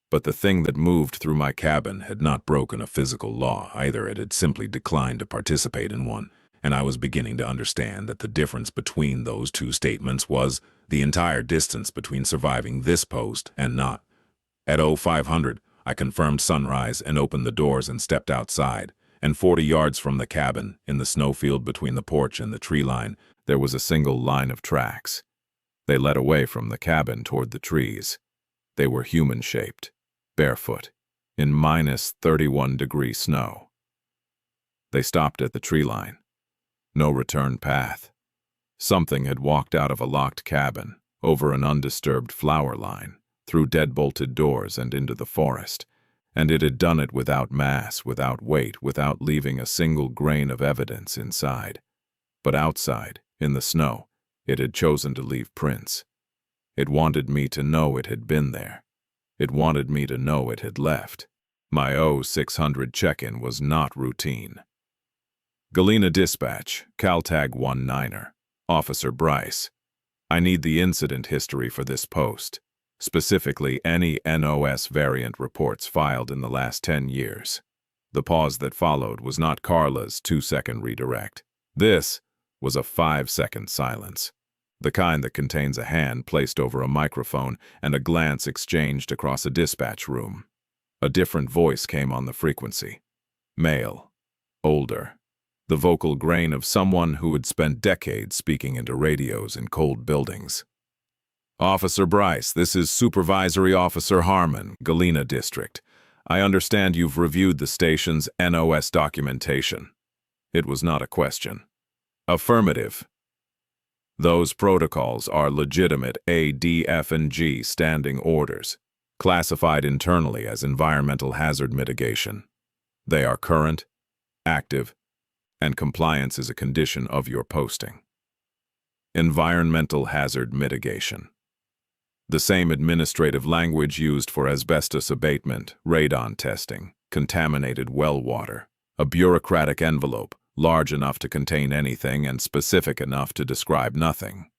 But the thing that moved through my cabin had not broken a physical law either. It had simply declined to participate in one, and I was beginning to understand that the difference between those two statements was the entire distance between surviving this post and not. At 0500, I confirmed sunrise and opened the doors and stepped outside, and 40 yards from the cabin, in the snowfield between the porch and the tree line, there was a single line of tracks. They led away from the cabin toward the trees. They were human-shaped, barefoot, in -31-degree snow. They stopped at the tree line. No return path. Something had walked out of a locked cabin, over an undisturbed flower line, through dead-bolted doors and into the forest, and it had done it without mass, without weight, without leaving a single grain of evidence inside. But outside, in the snow, it had chosen to leave prints. It wanted me to know it had been there. It wanted me to know it had left. My 0600 check-in was not routine. Galena Dispatch, CalTag 19er, Officer Bryce. I need the incident history for this post, specifically any NOS variant reports filed in the last 10 years. The pause that followed was not Carla's 2-second redirect. This was a 5-second silence, the kind that contains a hand placed over a microphone and a glance exchanged across a dispatch room. A different voice came on the frequency. Male. Older. The vocal grain of someone who had spent decades speaking into radios in cold buildings. Officer Bryce, this is Supervisory Officer Harmon, Galena District. I understand you've reviewed the station's NOS documentation. It was not a question. Affirmative. Those protocols are legitimate A, D, F, and G standing orders, classified internally as environmental hazard mitigation. They are current, active, and compliance is a condition of your posting. Environmental hazard mitigation. The same administrative language used for asbestos abatement, radon testing, contaminated well water, a bureaucratic envelope large enough to contain anything and specific enough to describe nothing.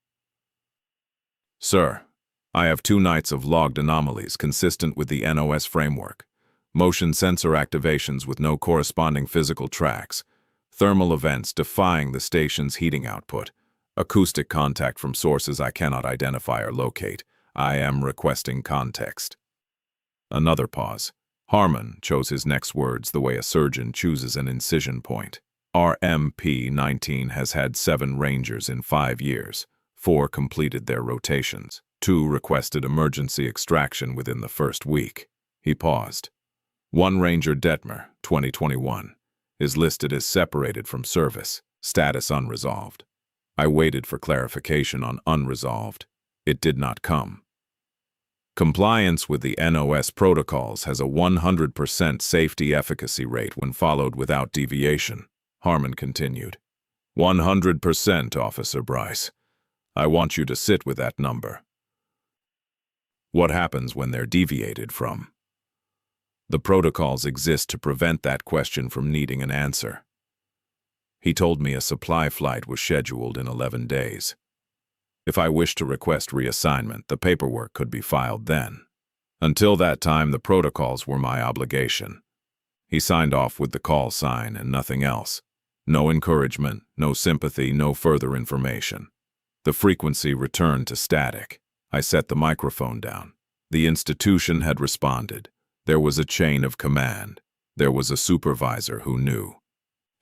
Sir, I have 2 nights of logged anomalies consistent with the NOS framework, motion sensor activations with no corresponding physical tracks, thermal events defying the station's heating output, acoustic contact from sources I cannot identify or locate. I am requesting context. Another pause. Harmon chose his next words the way a surgeon chooses an incision point. RMP-19 has had 7 Rangers in 5 years. 4 completed their rotations. 2 requested emergency extraction within the first week. He paused. 1 Ranger Detmer, 2021, is listed as separated from service, status unresolved. I waited for clarification on unresolved. It did not come. Compliance with the NOS protocols has a 100% safety efficacy rate when followed without deviation, Harmon continued. 100%, Officer Bryce. I want you to sit with that number. What happens when they're deviated from? The protocols exist to prevent that question from needing an answer. He told me a supply flight was scheduled in 11 days. If I wished to request reassignment, the paperwork could be filed then. Until that time, the protocols were my obligation. He signed off with the call sign and nothing else. No encouragement, no sympathy, no further information. The frequency returned to static. I set the microphone down. The institution had responded. There was a chain of command. There was a supervisor who knew.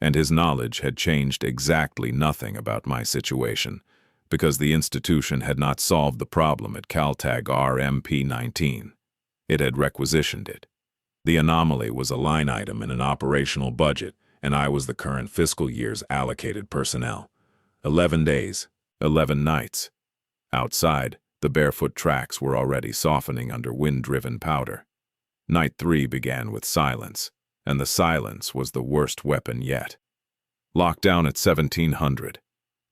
And his knowledge had changed exactly nothing about my situation, because the institution had not solved the problem at Caltag RMP-19. It had requisitioned it. The anomaly was a line item in an operational budget, and I was the current fiscal year's allocated personnel. 11 days, 11 nights. Outside, the barefoot tracks were already softening under wind-driven powder. Night 3 began with silence, and the silence was the worst weapon yet. Lockdown at 1700.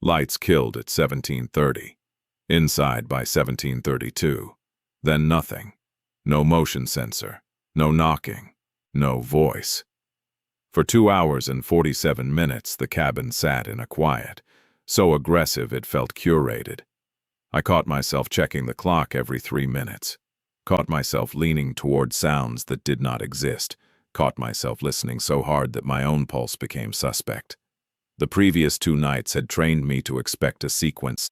Lights killed at 1730. Inside by 1732. Then nothing. No motion sensor. No knocking. No voice. For 2 hours and 47 minutes, the cabin sat in a quiet, so aggressive it felt curated. I caught myself checking the clock every 3 minutes. Caught myself leaning toward sounds that did not exist. Caught myself listening so hard that my own pulse became suspect. The previous 2 nights had trained me to expect a sequence.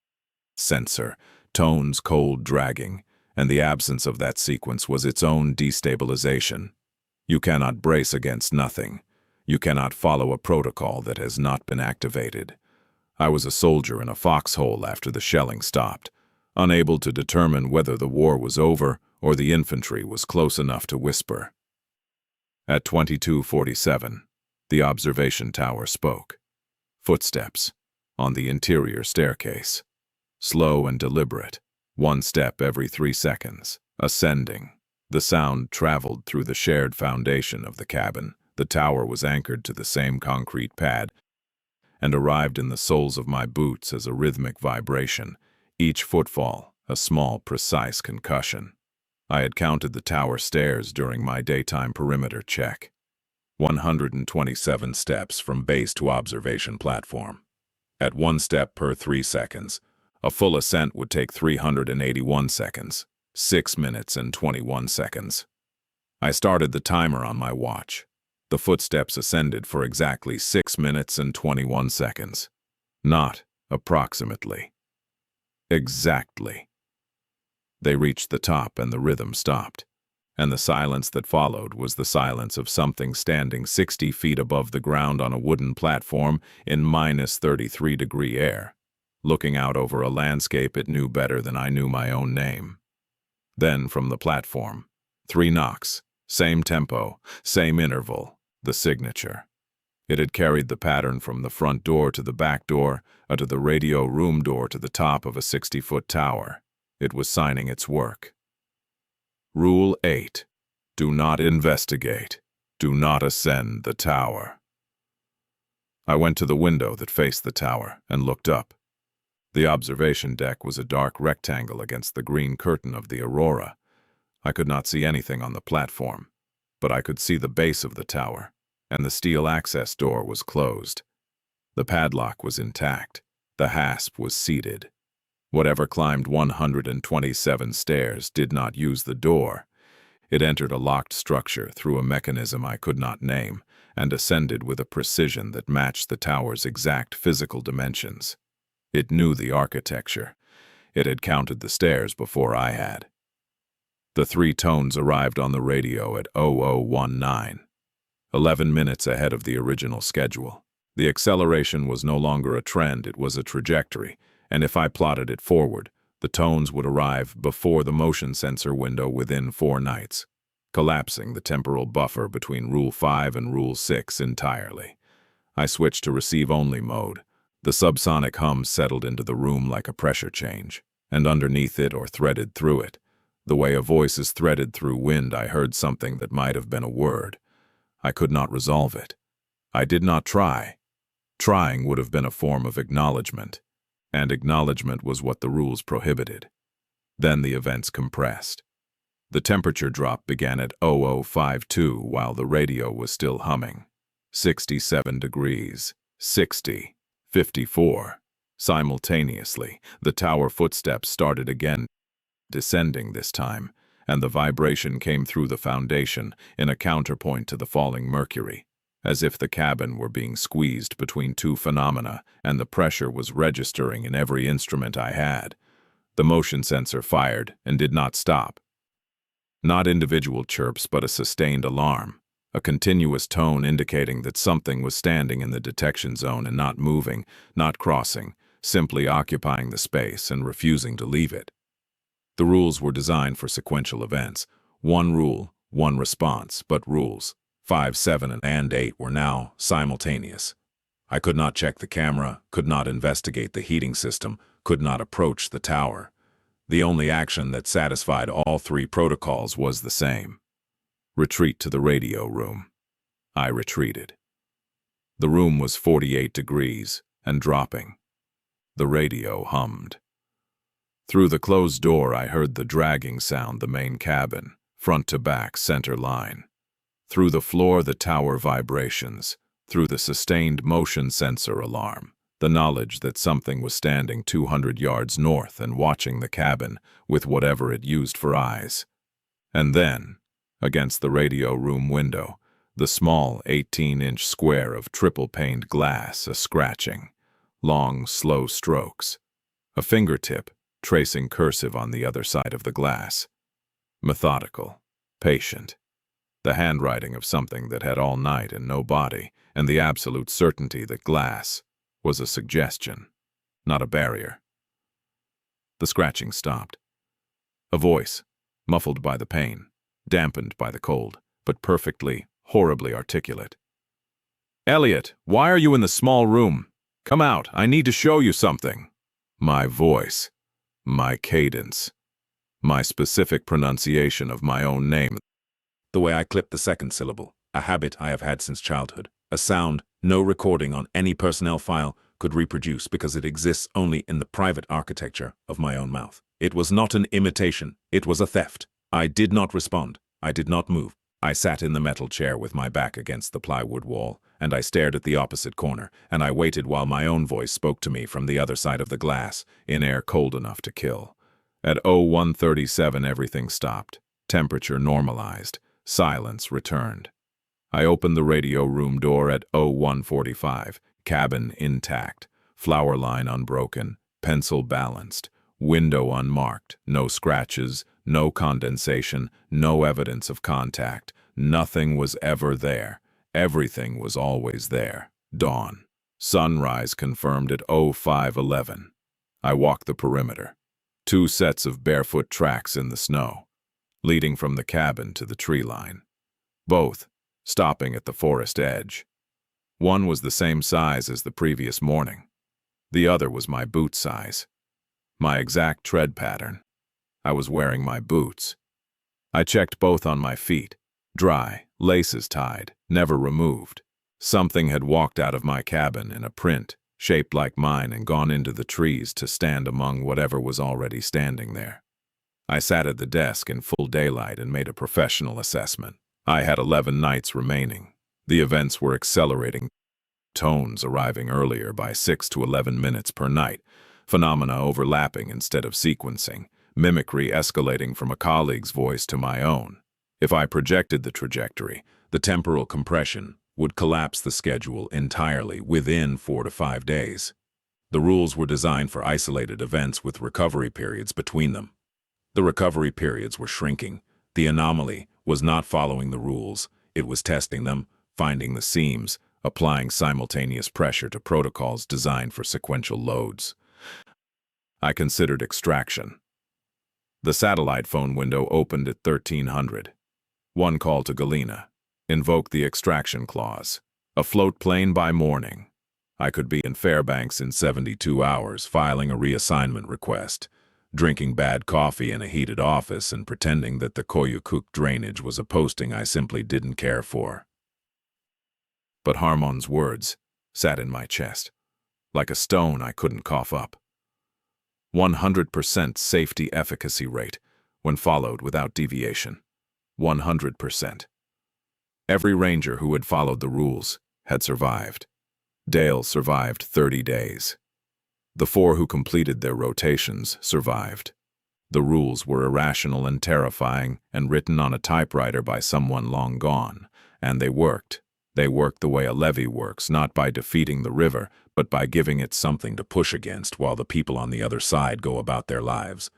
Sensor, tones cold dragging, and the absence of that sequence was its own destabilization. You cannot brace against nothing. You cannot follow a protocol that has not been activated. I was a soldier in a foxhole after the shelling stopped, unable to determine whether the war was over or the infantry was close enough to whisper. At 22:47, the observation tower spoke. Footsteps on the interior staircase. Slow and deliberate, 1 step every 3 seconds, ascending. The sound traveled through the shared foundation of the cabin. The tower was anchored to the same concrete pad and arrived in the soles of my boots as a rhythmic vibration, each footfall a small, precise concussion. I had counted the tower stairs during my daytime perimeter check. 127 steps from base to observation platform. At 1 step per 3 seconds, a full ascent would take 381 seconds, 6 minutes and 21 seconds. I started the timer on my watch. The footsteps ascended for exactly 6 minutes and 21 seconds. Not approximately. Exactly. They reached the top and the rhythm stopped, and the silence that followed was the silence of something standing 60 feet above the ground on a wooden platform in -33-degree air, looking out over a landscape it knew better than I knew my own name. Then from the platform, 3 knocks, same tempo, same interval, the signature. It had carried the pattern from the front door to the back door, to the radio room door to the top of a 60-foot tower. It was signing its work. Rule 8. Do not investigate. Do not ascend the tower. I went to the window that faced the tower and looked up. The observation deck was a dark rectangle against the green curtain of the aurora. I could not see anything on the platform, but I could see the base of the tower, and the steel access door was closed. The padlock was intact. The hasp was seated. Whatever climbed 127 stairs did not use the door. It entered a locked structure through a mechanism I could not name and ascended with a precision that matched the tower's exact physical dimensions. It knew the architecture. It had counted the stairs before I had. The 3 tones arrived on the radio at 0019, 11 minutes ahead of the original schedule. The acceleration was no longer a trend, it was a trajectory, and if I plotted it forward, the tones would arrive before the motion sensor window within 4 nights, collapsing the temporal buffer between Rule 5 and Rule 6 entirely. I switched to receive-only mode. The subsonic hum settled into the room like a pressure change, and underneath it or threaded through it, the way a voice is threaded through wind, I heard something that might have been a word. I could not resolve it. I did not try. Trying would have been a form of acknowledgement, and acknowledgement was what the rules prohibited. Then the events compressed. The temperature drop began at 0052 while the radio was still humming. 67 degrees, 60, 54. Simultaneously, the tower footsteps started again, descending this time, and the vibration came through the foundation in a counterpoint to the falling mercury, as if the cabin were being squeezed between two phenomena and the pressure was registering in every instrument I had. The motion sensor fired and did not stop. Not individual chirps, but a sustained alarm, a continuous tone indicating that something was standing in the detection zone and not moving, not crossing, simply occupying the space and refusing to leave it. The rules were designed for sequential events. One rule, one response, but rules 5, 7, and 8 were now simultaneous. I could not check the camera, could not investigate the heating system, could not approach the tower. The only action that satisfied all three protocols was the same. Retreat to the radio room. I retreated. The room was 48 degrees and dropping. The radio hummed. Through the closed door I heard the dragging sound the main cabin, front to back, center line. Through the floor the tower vibrations, through the sustained motion sensor alarm, the knowledge that something was standing 200 yards north and watching the cabin with whatever it used for eyes. And then, against the radio room window, the small 18-inch square of triple-paned glass, a scratching, long, slow strokes, a fingertip tracing cursive on the other side of the glass. Methodical, patient. The handwriting of something that had all night and no body, and the absolute certainty that glass was a suggestion, not a barrier. The scratching stopped. A voice, muffled by the pain, dampened by the cold, but perfectly, horribly articulate. "Elliot, why are you in the small room? Come out, I need to show you something." My voice, my cadence, my specific pronunciation of my own name. The way I clipped the second syllable, a habit I have had since childhood. A sound no recording on any personnel file could reproduce because it exists only in the private architecture of my own mouth. It was not an imitation, it was a theft. I did not respond. I did not move. I sat in the metal chair with my back against the plywood wall, and I stared at the opposite corner, and I waited while my own voice spoke to me from the other side of the glass, in air cold enough to kill. At 01:37 everything stopped. Temperature normalized. Silence returned. I opened the radio room door at 01:45, cabin intact, flower line unbroken, pencil balanced, window unmarked, no scratches, no condensation, no evidence of contact. Nothing was ever there. Everything was always there. Dawn. Sunrise confirmed at 05:11. I walked the perimeter. 2 sets of barefoot tracks in the snow, leading from the cabin to the tree line. Both stopping at the forest edge. One was the same size as the previous morning. The other was my boot size. My exact tread pattern. I was wearing my boots. I checked both on my feet. Dry, laces tied, never removed. Something had walked out of my cabin in a print, shaped like mine, and gone into the trees to stand among whatever was already standing there. I sat at the desk in full daylight and made a professional assessment. I had 11 nights remaining. The events were accelerating, tones arriving earlier by 6 to 11 minutes per night, phenomena overlapping instead of sequencing, mimicry escalating from a colleague's voice to my own. If I projected the trajectory, the temporal compression would collapse the schedule entirely within 4 to 5 days. The rules were designed for isolated events with recovery periods between them. The recovery periods were shrinking. The anomaly was not following the rules. It was testing them, finding the seams, applying simultaneous pressure to protocols designed for sequential loads. I considered extraction. The satellite phone window opened at 1300. One call to Galena. Invoked the extraction clause. A float plane by morning. I could be in Fairbanks in 72 hours, filing a reassignment request, drinking bad coffee in a heated office and pretending that the Koyukuk drainage was a posting I simply didn't care for. But Harmon's words sat in my chest. Like a stone I couldn't cough up. 100% safety efficacy rate when followed without deviation. 100%. Every ranger who had followed the rules had survived. Dale survived 30 days. The 4 who completed their rotations survived. The rules were irrational and terrifying and written on a typewriter by someone long gone. And they worked. They worked the way a levee works, not by defeating the river, but by giving it something to push against while the people on the other side go about their lives.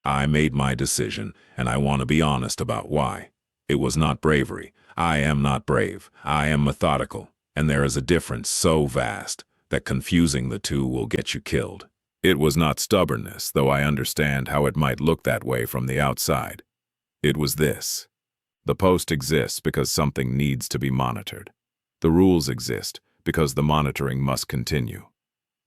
I made my decision, and I want to be honest about why. It was not bravery. I am not brave. I am methodical, and there is a difference so vast that confusing the two will get you killed. It was not stubbornness, though I understand how it might look that way from the outside. It was this. The post exists because something needs to be monitored. The rules exist because the monitoring must continue.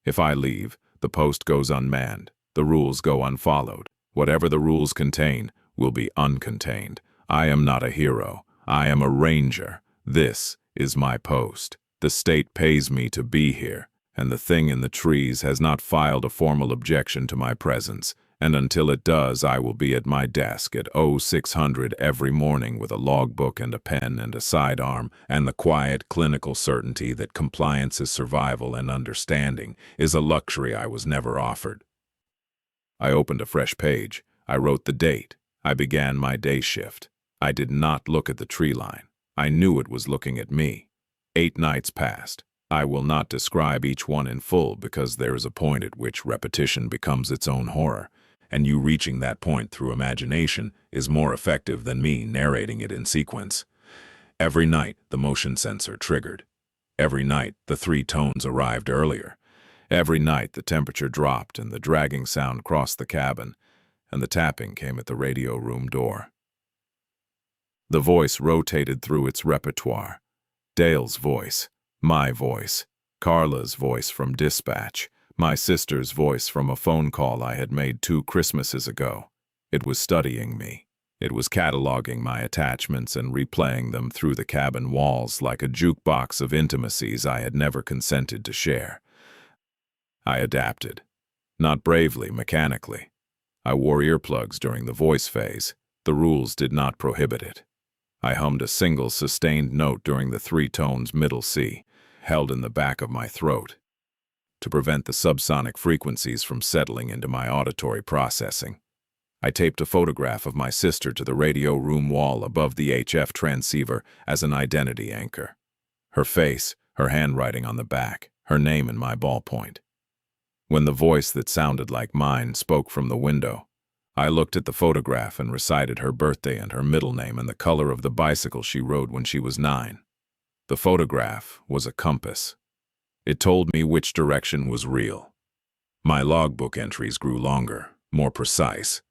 If I leave, the post goes unmanned. The rules go unfollowed. Whatever the rules contain will be uncontained. I am not a hero. I am a ranger. This is my post. The state pays me to be here, and the thing in the trees has not filed a formal objection to my presence, and until it does, I will be at my desk at 0600 every morning with a logbook and a pen and a sidearm, and the quiet, clinical certainty that compliance is survival and understanding is a luxury I was never offered. I opened a fresh page. I wrote the date. I began my day shift. I did not look at the tree line. I knew it was looking at me. 8 nights passed. I will not describe each one in full because there is a point at which repetition becomes its own horror, and you reaching that point through imagination is more effective than me narrating it in sequence. Every night, the motion sensor triggered. Every night, the 3 tones arrived earlier. Every night, the temperature dropped and the dragging sound crossed the cabin, and the tapping came at the radio room door. The voice rotated through its repertoire. Dale's voice, my voice, Carla's voice from dispatch, my sister's voice from a phone call I had made 2 Christmases ago. It was studying me. It was cataloging my attachments and replaying them through the cabin walls like a jukebox of intimacies I had never consented to share. I adapted. Not bravely, mechanically. I wore earplugs during the voice phase. The rules did not prohibit it. I hummed a single sustained note during the 3 tones middle C, held in the back of my throat, to prevent the subsonic frequencies from settling into my auditory processing. I taped a photograph of my sister to the radio room wall above the HF transceiver as an identity anchor. Her face, her handwriting on the back, her name in my ballpoint. When the voice that sounded like mine spoke from the window, I looked at the photograph and recited her birthday and her middle name and the color of the bicycle she rode when she was 9. The photograph was a compass. It told me which direction was real. My logbook entries grew longer, more precise.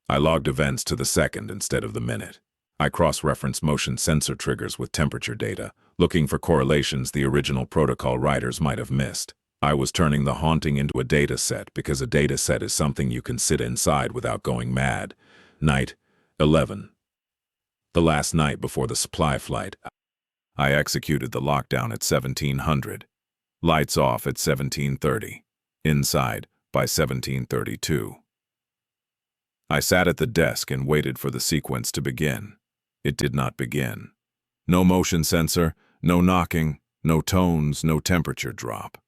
I logged events to the second instead of the minute. I cross-referenced motion sensor triggers with temperature data, looking for correlations the original protocol writers might have missed. I was turning the haunting into a data set because a data set is something you can sit inside without going mad. Night 11. The last night before the supply flight. I executed the lockdown at 1700. Lights off at 1730. Inside by 1732. I sat at the desk and waited for the sequence to begin. It did not begin. No motion sensor, no knocking, no tones, no temperature drop.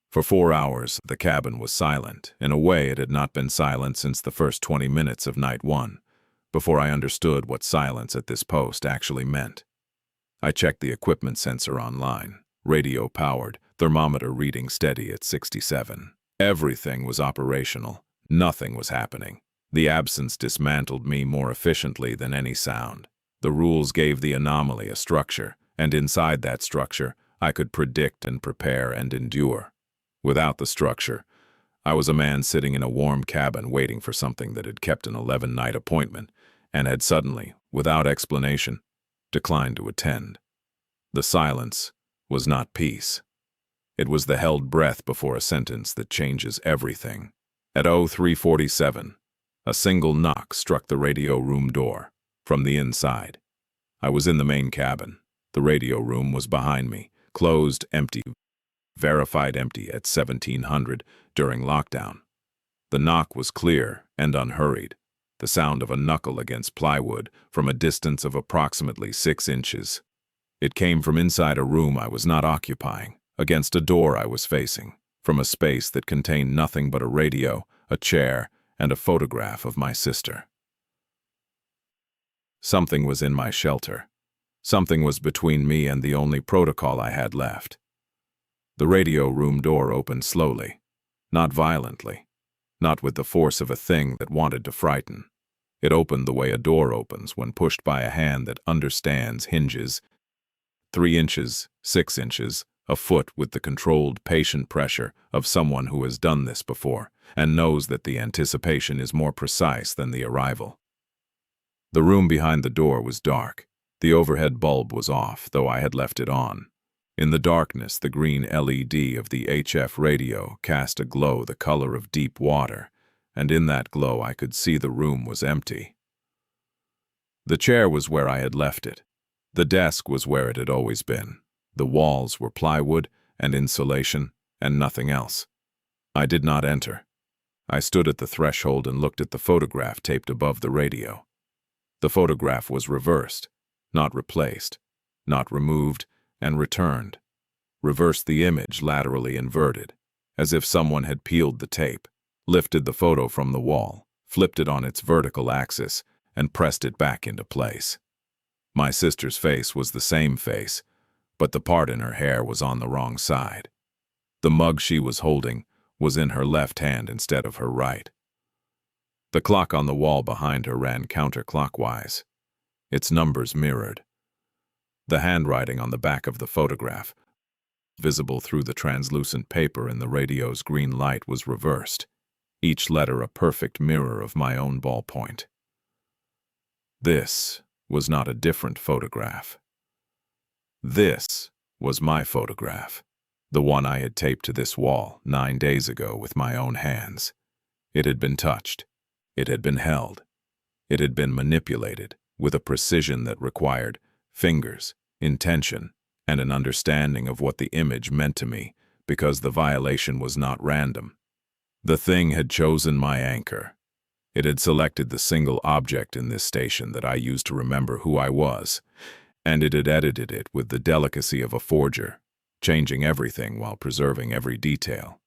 For 4 hours, the cabin was silent. In a way, it had not been silent since the first 20 minutes of night 1, before I understood what silence at this post actually meant. I checked the equipment sensor online. Radio-powered, thermometer reading steady at 67. Everything was operational. Nothing was happening. The absence dismantled me more efficiently than any sound. The rules gave the anomaly a structure, and inside that structure, I could predict and prepare and endure. Without the structure, I was a man sitting in a warm cabin waiting for something that had kept an 11-night appointment and had suddenly, without explanation, declined to attend. The silence was not peace. It was the held breath before a sentence that changes everything. At 0347, a single knock struck the radio room door from the inside. I was in the main cabin. The radio room was behind me, closed, empty. Verified empty at 1700 during lockdown. The knock was clear and unhurried, the sound of a knuckle against plywood from a distance of approximately 6 inches. It came from inside a room I was not occupying, against a door I was facing, from a space that contained nothing but a radio, a chair, and a photograph of my sister. Something was in my shelter. Something was between me and the only protocol I had left. The radio room door opened slowly, not violently, not with the force of a thing that wanted to frighten. It opened the way a door opens when pushed by a hand that understands hinges, 3 inches, 6 inches, a foot, with the controlled, patient pressure of someone who has done this before and knows that the anticipation is more precise than the arrival. The room behind the door was dark. The overhead bulb was off, though I had left it on. In the darkness, the green LED of the HF radio cast a glow the color of deep water, and in that glow I could see the room was empty. The chair was where I had left it. The desk was where it had always been. The walls were plywood and insulation and nothing else. I did not enter. I stood at the threshold and looked at the photograph taped above the radio. The photograph was reversed, not replaced, not removed and returned. Reversed the image laterally inverted, as if someone had peeled the tape, lifted the photo from the wall, flipped it on its vertical axis, and pressed it back into place. My sister's face was the same face, but the part in her hair was on the wrong side. The mug she was holding was in her left hand instead of her right. The clock on the wall behind her ran counterclockwise. Its numbers mirrored. The handwriting on the back of the photograph, visible through the translucent paper in the radio's green light, was reversed, each letter a perfect mirror of my own ballpoint. This was not a different photograph. This was my photograph, the one I had taped to this wall 9 days ago with my own hands. It had been touched. It had been held. It had been manipulated with a precision that required fingers, intention, and an understanding of what the image meant to me, because the violation was not random. The thing had chosen my anchor. It had selected the single object in this station that I used to remember who I was, and it had edited it with the delicacy of a forger, changing everything while preserving every detail.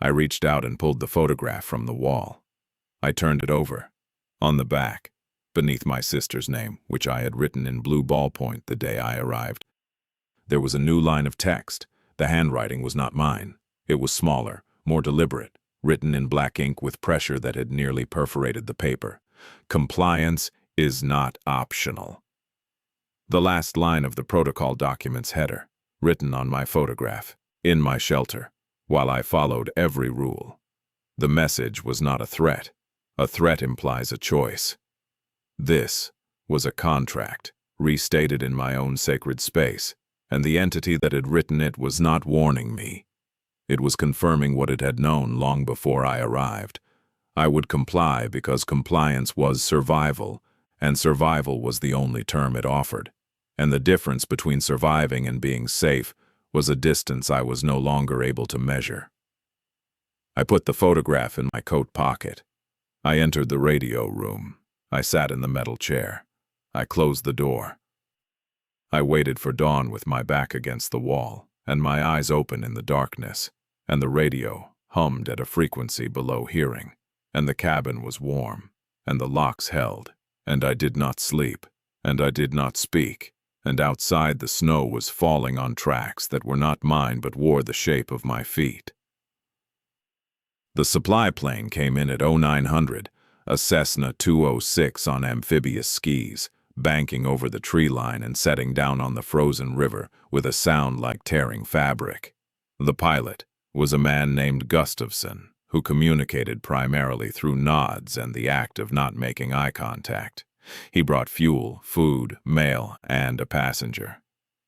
I reached out and pulled the photograph from the wall. I turned it over. On the back, beneath my sister's name, which I had written in blue ballpoint the day I arrived, there was a new line of text. The handwriting was not mine. It was smaller, more deliberate, written in black ink with pressure that had nearly perforated the paper. Compliance is not optional. The last line of the protocol document's header, written on my photograph, in my shelter, while I followed every rule. The message was not a threat. A threat implies a choice. This was a contract, restated in my own sacred space, and the entity that had written it was not warning me. It was confirming what it had known long before I arrived. I would comply because compliance was survival, and survival was the only term it offered. And the difference between surviving and being safe was a distance I was no longer able to measure. I put the photograph in my coat pocket. I entered the radio room. I sat in the metal chair. I closed the door. I waited for dawn with my back against the wall, and my eyes open in the darkness, and the radio hummed at a frequency below hearing, and the cabin was warm, and the locks held, and I did not sleep, and I did not speak, and outside the snow was falling on tracks that were not mine but wore the shape of my feet. The supply plane came in at 0900, a Cessna 206 on amphibious skis, banking over the tree line and setting down on the frozen river with a sound like tearing fabric. The pilot was a man named Gustafson, who communicated primarily through nods and the act of not making eye contact. He brought fuel, food, mail, and a passenger.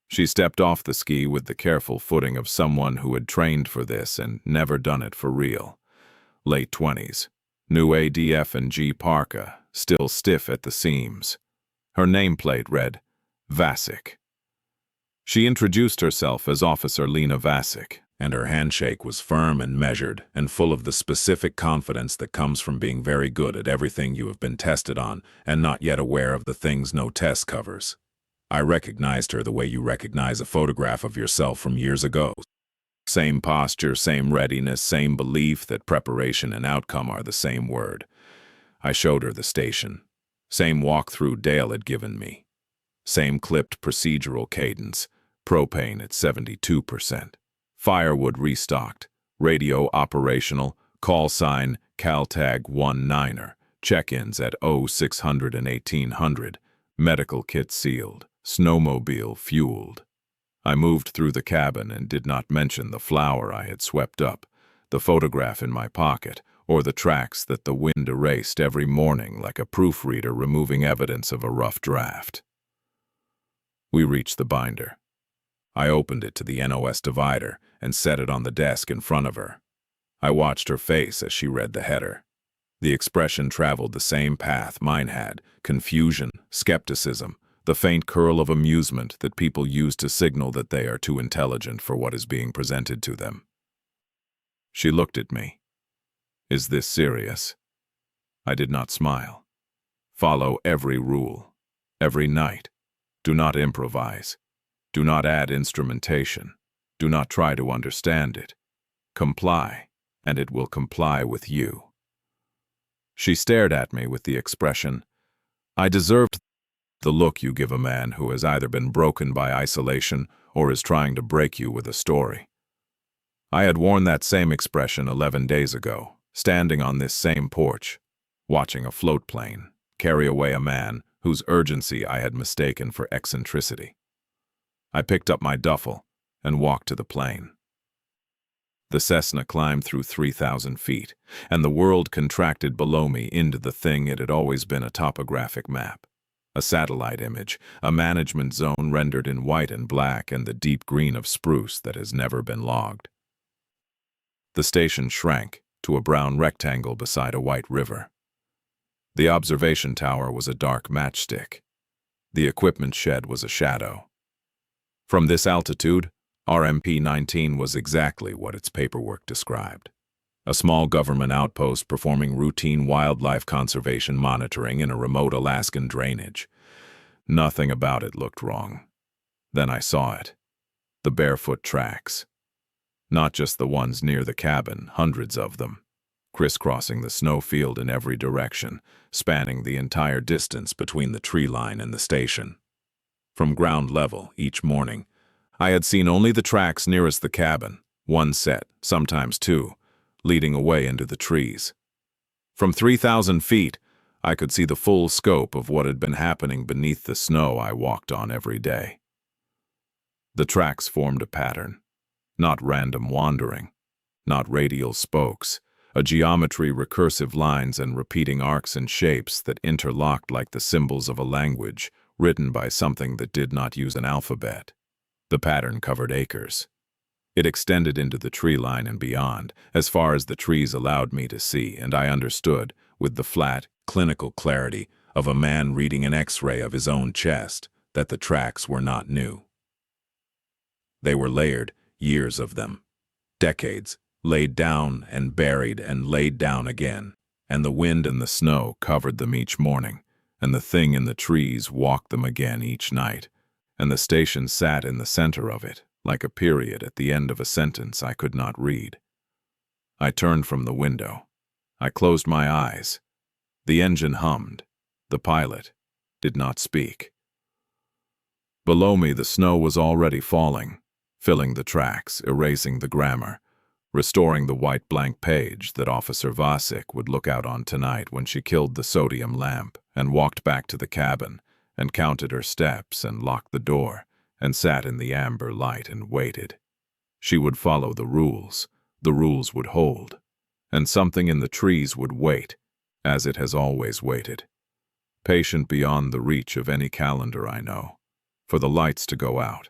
She stepped off the ski with the careful footing of someone who had trained for this and never done it for real. Late 20s, new ADF&G parka, still stiff at the seams. Her nameplate read, Vasic. She introduced herself as Officer Lena Vasic, and her handshake was firm and measured and full of the specific confidence that comes from being very good at everything you have been tested on and not yet aware of the things no test covers. I recognized her the way you recognize a photograph of yourself from years ago. Same posture, same readiness, same belief that preparation and outcome are the same word. I showed her the station. Same walk-through Dale had given me. Same clipped procedural cadence. Propane at 72%. Firewood restocked. Radio operational. Call sign CalTag 19er. Check-ins at 0600 and 1800. Medical kit sealed. Snowmobile fueled. I moved through the cabin and did not mention the flour I had swept up, the photograph in my pocket, or the tracks that the wind erased every morning like a proofreader removing evidence of a rough draft. We reached the binder. I opened it to the NOS divider and set it on the desk in front of her. I watched her face as she read the header. The expression traveled the same path mine had: confusion, skepticism, the faint curl of amusement that people use to signal that they are too intelligent for what is being presented to them. She looked at me. Is this serious? I did not smile. Follow every rule. Every night. Do not improvise. Do not add instrumentation. Do not try to understand it. Comply, and it will comply with you. She stared at me with the expression, I deserved the look you give a man who has either been broken by isolation or is trying to break you with a story. I had worn that same expression 11 days ago, standing on this same porch, watching a float plane carry away a man whose urgency I had mistaken for eccentricity. I picked up my duffel and walked to the plane. The Cessna climbed through 3,000 feet, and the world contracted below me into the thing it had always been: a topographic map. A satellite image, a management zone rendered in white and black and the deep green of spruce that has never been logged. The station shrank to a brown rectangle beside a white river. The observation tower was a dark matchstick. The equipment shed was a shadow. From this altitude, RMP-19 was exactly what its paperwork described. A small government outpost performing routine wildlife conservation monitoring in a remote Alaskan drainage. Nothing about it looked wrong. Then I saw it. The barefoot tracks. Not just the ones near the cabin, hundreds of them, crisscrossing the snowfield in every direction, spanning the entire distance between the tree line and the station. From ground level, each morning, I had seen only the tracks nearest the cabin, one set, sometimes two, leading away into the trees. From 3,000 feet, I could see the full scope of what had been happening beneath the snow I walked on every day. The tracks formed a pattern, not random wandering, not radial spokes, a geometry, recursive lines and repeating arcs and shapes that interlocked like the symbols of a language written by something that did not use an alphabet. The pattern covered acres. It extended into the tree line and beyond, as far as the trees allowed me to see, and I understood, with the flat, clinical clarity of a man reading an X-ray of his own chest, that the tracks were not new. They were layered, years of them. Decades, laid down and buried and laid down again, and the wind and the snow covered them each morning, and the thing in the trees walked them again each night, and the station sat in the center of it, like a period at the end of a sentence I could not read. I turned from the window. I closed my eyes. The engine hummed. The pilot did not speak. Below me the snow was already falling, filling the tracks, erasing the grammar, restoring the white blank page that Officer Vasek would look out on tonight when she killed the sodium lamp and walked back to the cabin and counted her steps and locked the door and sat in the amber light and waited. She would follow the rules would hold, and something in the trees would wait, as it has always waited, patient beyond the reach of any calendar I know, for the lights to go out,